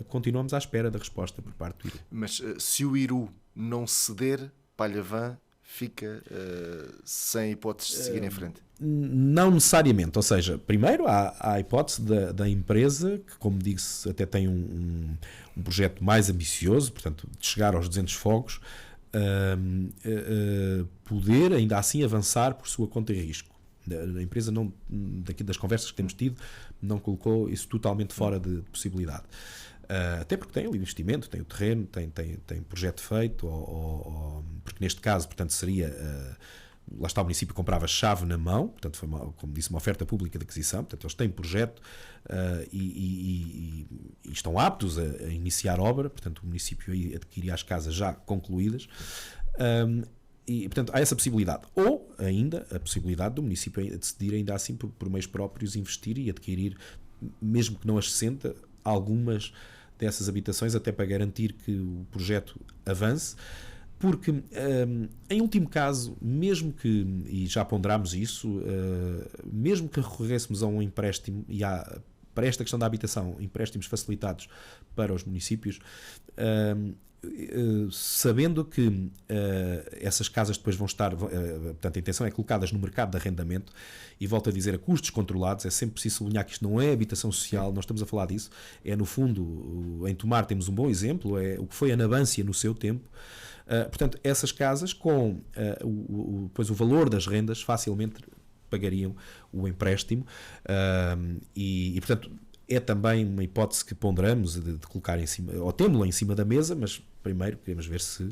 continuamos à espera da resposta por parte do IRU. Mas se o IRU não ceder, Palhavã fica sem hipóteses de seguir em frente? Não necessariamente, ou seja, primeiro há a hipótese da empresa, que como disse até tem um projeto mais ambicioso, portanto de chegar aos 200 fogos, poder ainda assim avançar por sua conta e risco. A empresa, daqui das conversas que temos tido, não colocou isso totalmente fora de possibilidade. Até porque tem o investimento, tem o terreno, tem projeto feito, porque neste caso, portanto, seria... lá está, o município comprava chave na mão, portanto foi, como disse, uma oferta pública de aquisição, portanto eles têm projeto e estão aptos a iniciar obra, portanto o município aí adquiria as casas já concluídas, e portanto há essa possibilidade, ou ainda a possibilidade do município decidir ainda assim por meios próprios investir e adquirir, mesmo que não as 60, algumas dessas habitações, até para garantir que o projeto avance. Porque, em último caso, mesmo que, e já ponderámos isso, mesmo que recorrêssemos a um empréstimo, e há, para esta questão da habitação, empréstimos facilitados para os municípios, sabendo que essas casas depois vão estar, portanto a intenção é colocá-las no mercado de arrendamento, e volto a dizer, a custos controlados, é sempre preciso sublinhar que isto não é habitação social, nós estamos a falar disso, é no fundo, em Tomar temos um bom exemplo, é o que foi a Nabância no seu tempo. Portanto, essas casas com depois o valor das rendas facilmente pagariam o empréstimo, e portanto é também uma hipótese que ponderamos de colocar em cima, ou temos-la em cima da mesa, mas primeiro queremos ver se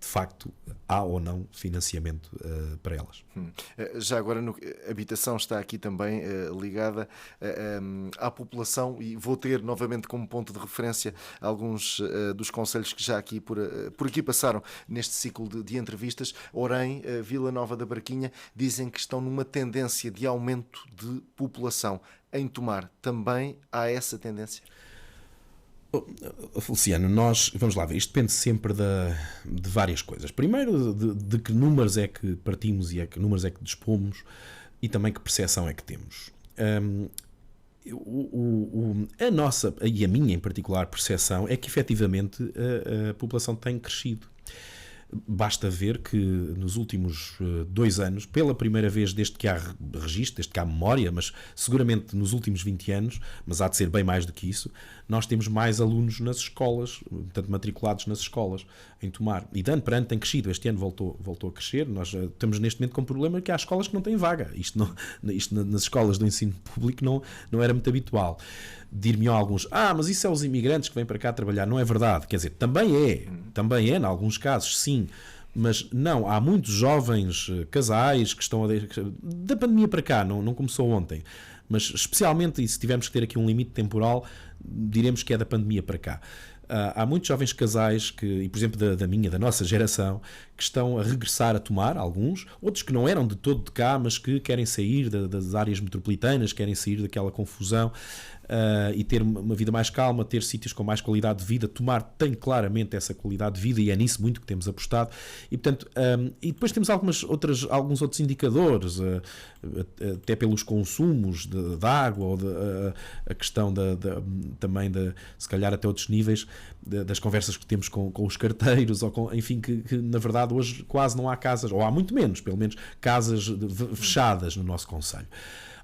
de facto há ou não financiamento para elas. Já agora, a habitação está aqui também ligada à população, e vou ter novamente como ponto de referência alguns dos concelhos que já aqui por aqui passaram neste ciclo de entrevistas. Orem, Vila Nova da Barquinha, dizem que estão numa tendência de aumento de população. Em Tomar também há essa tendência? Feliciano, vamos lá ver, isto depende sempre de várias coisas. Primeiro, de que números é que partimos e que números é que dispomos, e também que percepção é que temos. A nossa, e a minha em particular, percepção é que efetivamente a população tem crescido. Basta ver que nos últimos 2 anos, pela primeira vez desde que há registro, desde que há memória, mas seguramente nos últimos 20 anos, mas há de ser bem mais do que isso, nós temos mais alunos nas escolas, portanto matriculados nas escolas, em Tomar. E de ano para ano tem crescido, este ano voltou a crescer. Nós estamos neste momento com um problema que há escolas que não têm vaga. Isto nas escolas do ensino público não era muito habitual. Dir-me-ão alguns, mas isso é os imigrantes que vêm para cá trabalhar. Não é verdade. Quer dizer, também é, em alguns casos, sim. Mas não, há muitos jovens casais que estão da pandemia para cá, não começou ontem, mas especialmente, e se tivermos que ter aqui um limite temporal, diremos que é da pandemia para cá. Há muitos jovens casais e por exemplo da nossa geração, que estão a regressar a Tomar, alguns, outros que não eram de todo de cá, mas que querem sair das áreas metropolitanas, querem sair daquela confusão, e ter uma vida mais calma, ter sítios com mais qualidade de vida. Tomar tem claramente essa qualidade de vida, e é nisso muito que temos apostado. E portanto, e depois temos alguns outros indicadores, até pelos consumos de água, ou a questão também se calhar até outros níveis das conversas que temos com os carteiros, ou enfim, que na verdade hoje quase não há casas, ou há muito menos, pelo menos, casas fechadas no nosso concelho.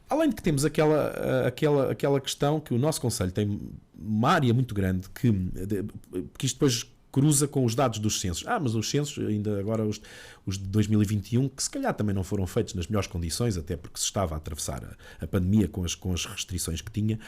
Além de que temos aquela questão que o nosso concelho tem uma área muito grande, que isto depois cruza com os dados dos censos. Mas os censos, ainda agora os de 2021, que se calhar também não foram feitos nas melhores condições, até porque se estava a atravessar a pandemia com as restrições que tinha,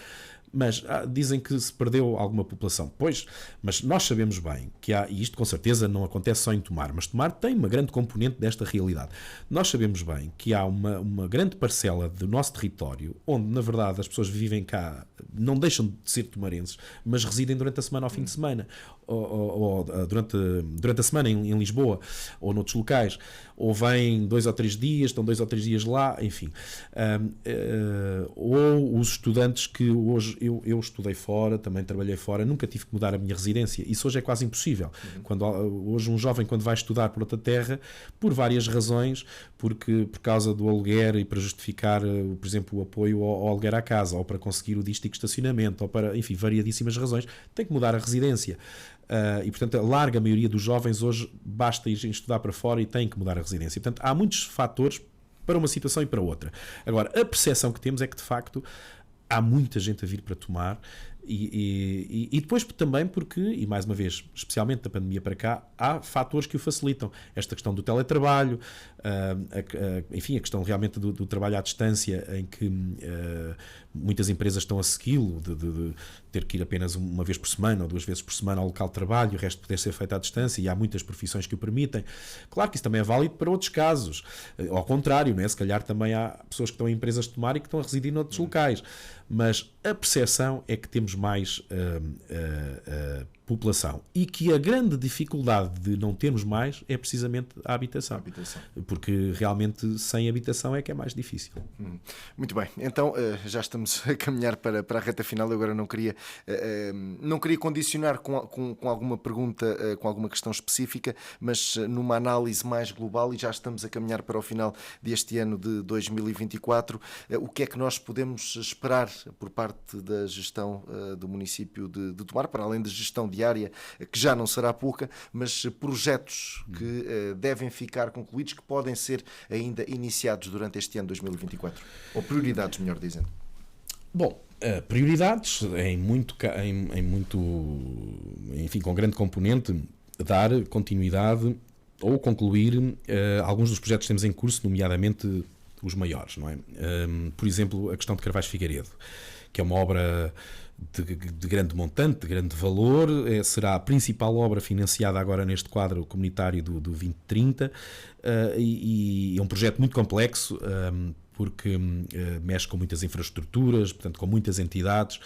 mas dizem que se perdeu alguma população. Pois, mas nós sabemos bem que há, e isto com certeza não acontece só em Tomar, mas Tomar tem uma grande componente desta realidade. Nós sabemos bem que há uma grande parcela do nosso território onde, na verdade, as pessoas vivem cá, não deixam de ser tomarenses, mas residem durante a semana ao fim de semana, ou durante a semana em Lisboa, ou noutros locais, ou vêm 2 ou 3 dias, estão 2 ou 3 dias lá, enfim. Ou os estudantes que hoje eu estudei fora, também trabalhei fora, nunca tive que mudar a minha residência. Isso hoje é quase impossível. Hoje um jovem, quando vai estudar por outra terra, por várias razões, por causa do aluguer e para justificar, por exemplo, o apoio ao aluguer à casa, ou para conseguir o dístico de estacionamento, ou para, enfim, variadíssimas razões, tem que mudar a residência. E, portanto, a larga maioria dos jovens hoje basta ir estudar para fora e têm que mudar a residência. Portanto, há muitos fatores para uma situação e para outra. Agora, a percepção que temos é que, de facto, há muita gente a vir para Tomar, e depois também porque, e mais uma vez, especialmente da pandemia para cá, há fatores que o facilitam. Esta questão do teletrabalho, enfim, a questão realmente do trabalho à distância, em que muitas empresas estão a segui-lo, de ter que ir apenas uma vez por semana ou 2 vezes por semana ao local de trabalho, o resto poder ser feito à distância, e há muitas profissões que o permitem. Claro que isso também é válido para outros casos. Ao contrário, né? Se calhar também há pessoas que estão em empresas de Tomar e que estão a residir noutros locais. Mas a percepção é que temos mais população, e que a grande dificuldade de não termos mais é precisamente a habitação. Porque realmente sem habitação é que é mais difícil. Muito bem, então já estamos a caminhar para a reta final. Eu agora não queria condicionar com alguma pergunta, com alguma questão específica, mas numa análise mais global, e já estamos a caminhar para o final deste ano de 2024, o que é que nós podemos esperar por parte da gestão do município de Tomar, para além da gestão diária, que já não será pouca, mas projetos que devem ficar concluídos, que podem ser ainda iniciados durante este ano 2024? Ou prioridades, melhor dizendo. Bom, prioridades enfim, com grande componente, dar continuidade ou concluir alguns dos projetos que temos em curso, nomeadamente os maiores, não é? Por exemplo, a questão de Carvalho Figueiredo, que é uma obra de grande montante, de grande valor, será a principal obra financiada agora neste quadro comunitário do 2030, e é um projeto muito complexo, porque mexe com muitas infraestruturas, portanto, com muitas entidades.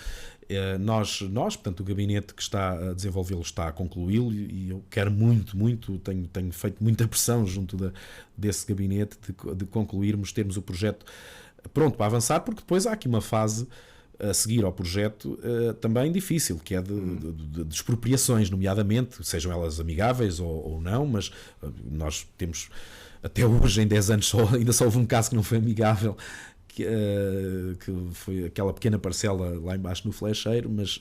Nós, portanto, o gabinete que está a desenvolvê-lo está a concluí-lo, e eu quero muito, tenho feito muita pressão junto desse gabinete de concluirmos, termos o projeto pronto para avançar, porque depois há aqui uma fase a seguir ao projeto também difícil, que é de expropriações, nomeadamente, sejam elas amigáveis ou não, mas nós temos, até hoje, em 10 anos, ainda só houve um caso que não foi amigável, que foi aquela pequena parcela lá embaixo no Flecheiro, mas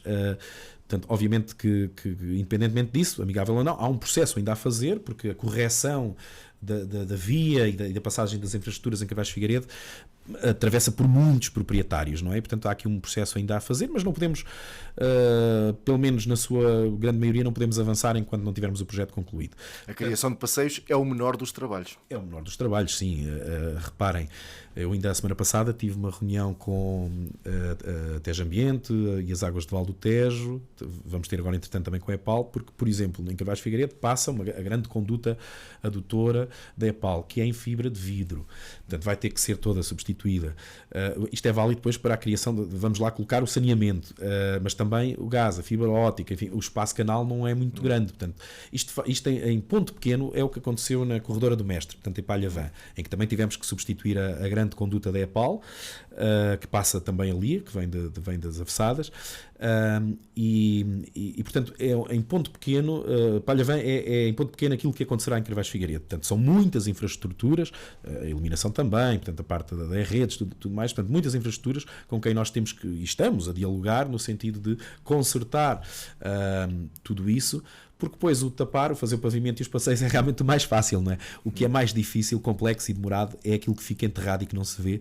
portanto, obviamente que independentemente disso, amigável ou não, há um processo ainda a fazer, porque a correção da via e da passagem das infraestruturas em Carvalho Figueiredo atravessa por muitos proprietários, não é? Portanto, há aqui um processo ainda a fazer, mas não podemos, pelo menos na sua grande maioria, não podemos avançar enquanto não tivermos o projeto concluído. A criação de passeios é o menor dos trabalhos. É o menor dos trabalhos, sim. Reparem, eu ainda a semana passada tive uma reunião com a Tejo Ambiente e as Águas de Val do Tejo. Vamos ter agora, entretanto, também com a EPAL, porque, por exemplo, em Carvalho Figueiredo passa a grande conduta adutora da EPAL, que é em fibra de vidro. Portanto, vai ter que ser toda substituída. Isto é válido depois para a criação vamos lá colocar o saneamento, mas também o gás, a fibra óptica, enfim, o espaço canal não é muito grande. Portanto, isto em ponto pequeno é o que aconteceu na Corredora do Mestre, portanto, em Palhavã, em que também tivemos que substituir a grande conduta da EPAL, que passa também ali, que vem das avessadas, e portanto, em ponto pequeno, Palhavã é em ponto pequeno aquilo que acontecerá em Carvalho Figueiredo. Portanto, são muitas infraestruturas, a iluminação também, portanto, a parte das redes, tudo mais, portanto, muitas infraestruturas com quem nós temos que, e estamos a dialogar no sentido de consertar tudo isso, porque depois o fazer o pavimento e os passeios é realmente o mais fácil, não é? O que é mais difícil, complexo e demorado é aquilo que fica enterrado e que não se vê,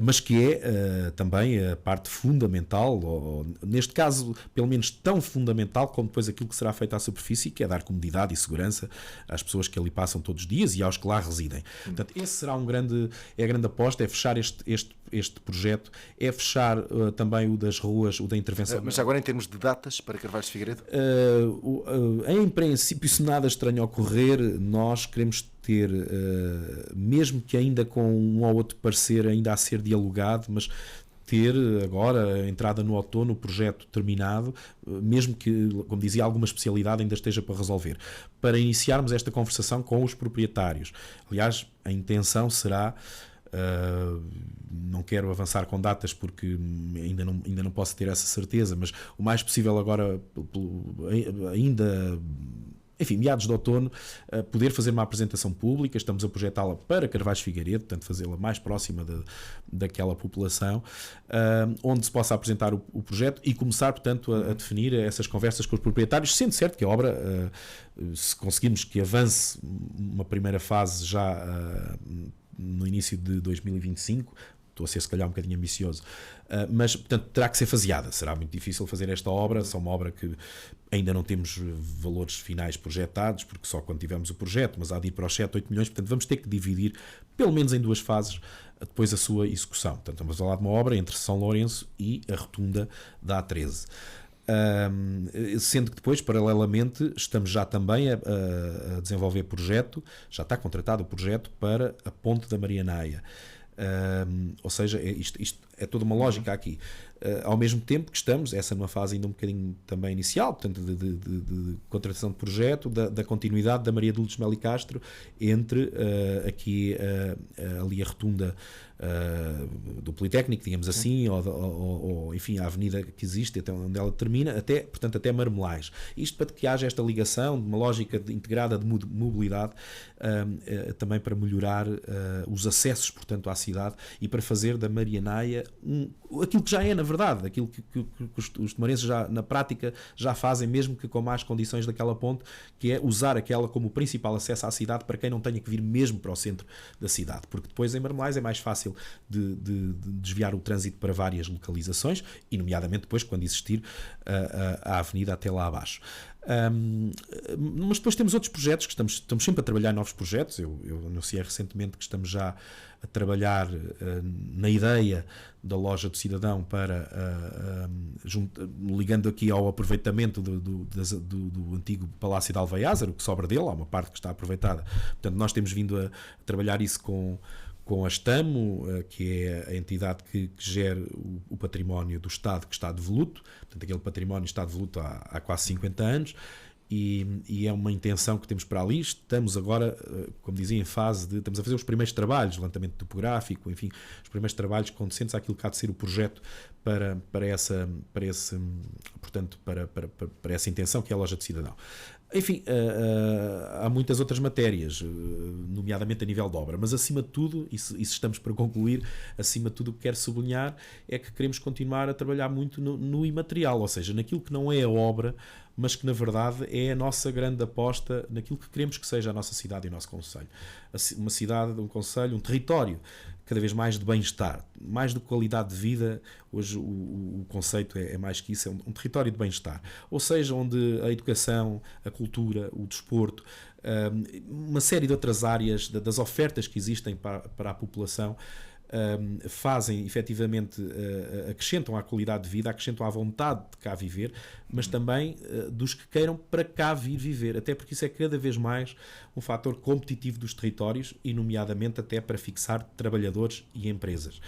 mas que é também a parte fundamental, ou, neste caso, pelo menos tão fundamental como depois aquilo que será feito à superfície, que é dar comodidade e segurança às pessoas que ali passam todos os dias e aos que lá residem. Portanto, esse será a grande aposta, é fechar este projeto, é fechar também o das ruas, o da intervenção. Mas agora, em termos de datas para Carvalho Figueiredo? Em princípio, se nada estranho ocorrer, nós queremos ter, mesmo que ainda com um ou outro parecer ainda a ser dialogado, mas ter agora a entrada no outono, o projeto terminado, mesmo que, como dizia, alguma especialidade ainda esteja para resolver, para iniciarmos esta conversação com os proprietários. Aliás, a intenção será, não quero avançar com datas porque ainda não posso ter essa certeza, mas o mais possível agora, ainda, enfim, meados de outono, poder fazer uma apresentação pública. Estamos a projetá-la para Carvalho Figueiredo, portanto fazê-la mais próxima daquela população, onde se possa apresentar o projeto e começar, portanto, a definir essas conversas com os proprietários, sendo certo que a obra, se conseguirmos que avance uma primeira fase já no início de 2025, estou a ser se calhar um bocadinho ambicioso, mas portanto terá que ser faseada, será muito difícil fazer esta obra, só uma obra que ainda não temos valores finais projetados, porque só quando tivermos o projeto, mas há de ir para os 7, 8 milhões, portanto vamos ter que dividir pelo menos em 2 fases depois a sua execução. Portanto, estamos a falar de uma obra entre São Lourenço e a rotunda da A13. Sendo que depois, paralelamente, estamos já também a desenvolver projeto, já está contratado o projeto para a Ponte da Marianaia. Ou seja, isto é toda uma lógica aqui. Ao mesmo tempo que estamos, essa numa fase ainda um bocadinho também inicial, portanto, de contratação de projeto, da continuidade da Maria de Lourdes Melo e Castro entre aqui ali a rotunda do Politécnico, digamos assim, ou enfim, a avenida que existe até onde ela termina, portanto, até Marmelais. Isto para que haja esta ligação de uma lógica integrada de mobilidade, também para melhorar os acessos, portanto, à cidade e para fazer da Marianaia aquilo que já é, na verdade, aquilo que os tomarenses já, na prática, já fazem, mesmo que com más condições daquela ponte, que é usar aquela como o principal acesso à cidade para quem não tenha que vir mesmo para o centro da cidade, porque depois em Marmelais é mais fácil de desviar o trânsito para várias localizações, e nomeadamente depois quando existir a avenida até lá abaixo. Mas depois temos outros projetos que estamos sempre a trabalhar em novos projetos. Eu anunciei recentemente que estamos já a trabalhar na ideia da loja do cidadão ligando aqui ao aproveitamento do antigo Palácio de Alvaiázar, o que sobra dele, há uma parte que está aproveitada. Portanto, nós temos vindo a trabalhar isso com a Estamo, que é a entidade que gera o património do Estado que está devoluto. Portanto, aquele património está devoluto há quase 50 anos, e é uma intenção que temos para ali. Estamos agora, como dizia, em fase de... Estamos a fazer os primeiros trabalhos, levantamento topográfico, enfim, os primeiros trabalhos condecentes àquilo que há de ser o projeto para essa intenção, que é a loja de cidadão. Enfim, há muitas outras matérias, nomeadamente a nível de obra, mas acima de tudo, e se estamos para concluir, acima de tudo o que quero sublinhar é que queremos continuar a trabalhar muito no imaterial, ou seja, naquilo que não é a obra, mas que na verdade é a nossa grande aposta naquilo que queremos que seja a nossa cidade e o nosso concelho. Uma cidade, um concelho, um território cada vez mais de bem-estar, mais de qualidade de vida. Hoje o conceito é mais que isso, é um território de bem-estar. Ou seja, onde a educação, a cultura, o desporto, uma série de outras áreas das ofertas que existem para a população fazem, efetivamente, acrescentam à qualidade de vida, acrescentam à vontade de cá viver, mas também dos que queiram para cá vir viver, até porque isso é cada vez mais um fator competitivo dos territórios e, nomeadamente, até para fixar trabalhadores e empresas.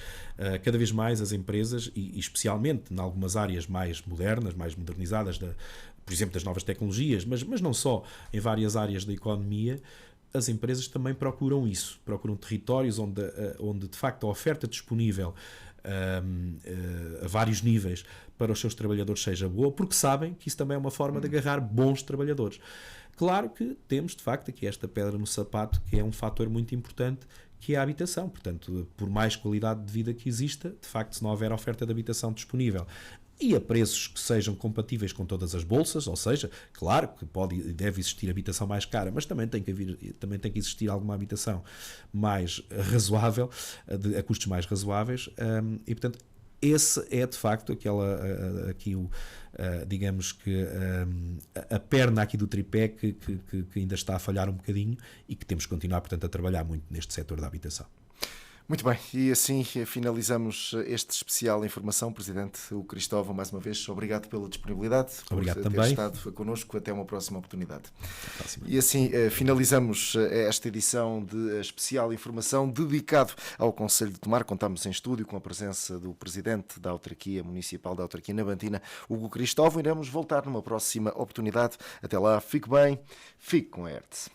Cada vez mais as empresas, e especialmente em algumas áreas mais modernas, mais modernizadas, por exemplo, das novas tecnologias, mas não só, em várias áreas da economia, as empresas também procuram isso, procuram territórios onde de facto a oferta disponível a vários níveis para os seus trabalhadores seja boa, porque sabem que isso também é uma forma de agarrar bons trabalhadores. Claro que temos de facto aqui esta pedra no sapato, que é um fator muito importante, que é a habitação. Portanto, por mais qualidade de vida que exista, de facto, se não houver oferta de habitação disponível e a preços que sejam compatíveis com todas as bolsas, ou seja, claro que pode e deve existir habitação mais cara, mas também tem que existir alguma habitação mais razoável, a custos mais razoáveis, e portanto esse é de facto digamos que a perna aqui do tripé que ainda está a falhar um bocadinho e que temos que continuar, portanto, a trabalhar muito neste setor da habitação. Muito bem, e assim finalizamos este especial Informação. Presidente Hugo Cristóvão, mais uma vez, obrigado pela disponibilidade. Obrigado por também. ter estado connosco. Até uma próxima oportunidade. E assim finalizamos esta edição de especial Informação dedicado ao Concelho de Tomar. Contamos em estúdio com a presença do Presidente da Autarquia Municipal da Autarquia Navantina, Hugo Cristóvão. Iremos voltar numa próxima oportunidade. Até lá, fique bem, fique com a ERTE.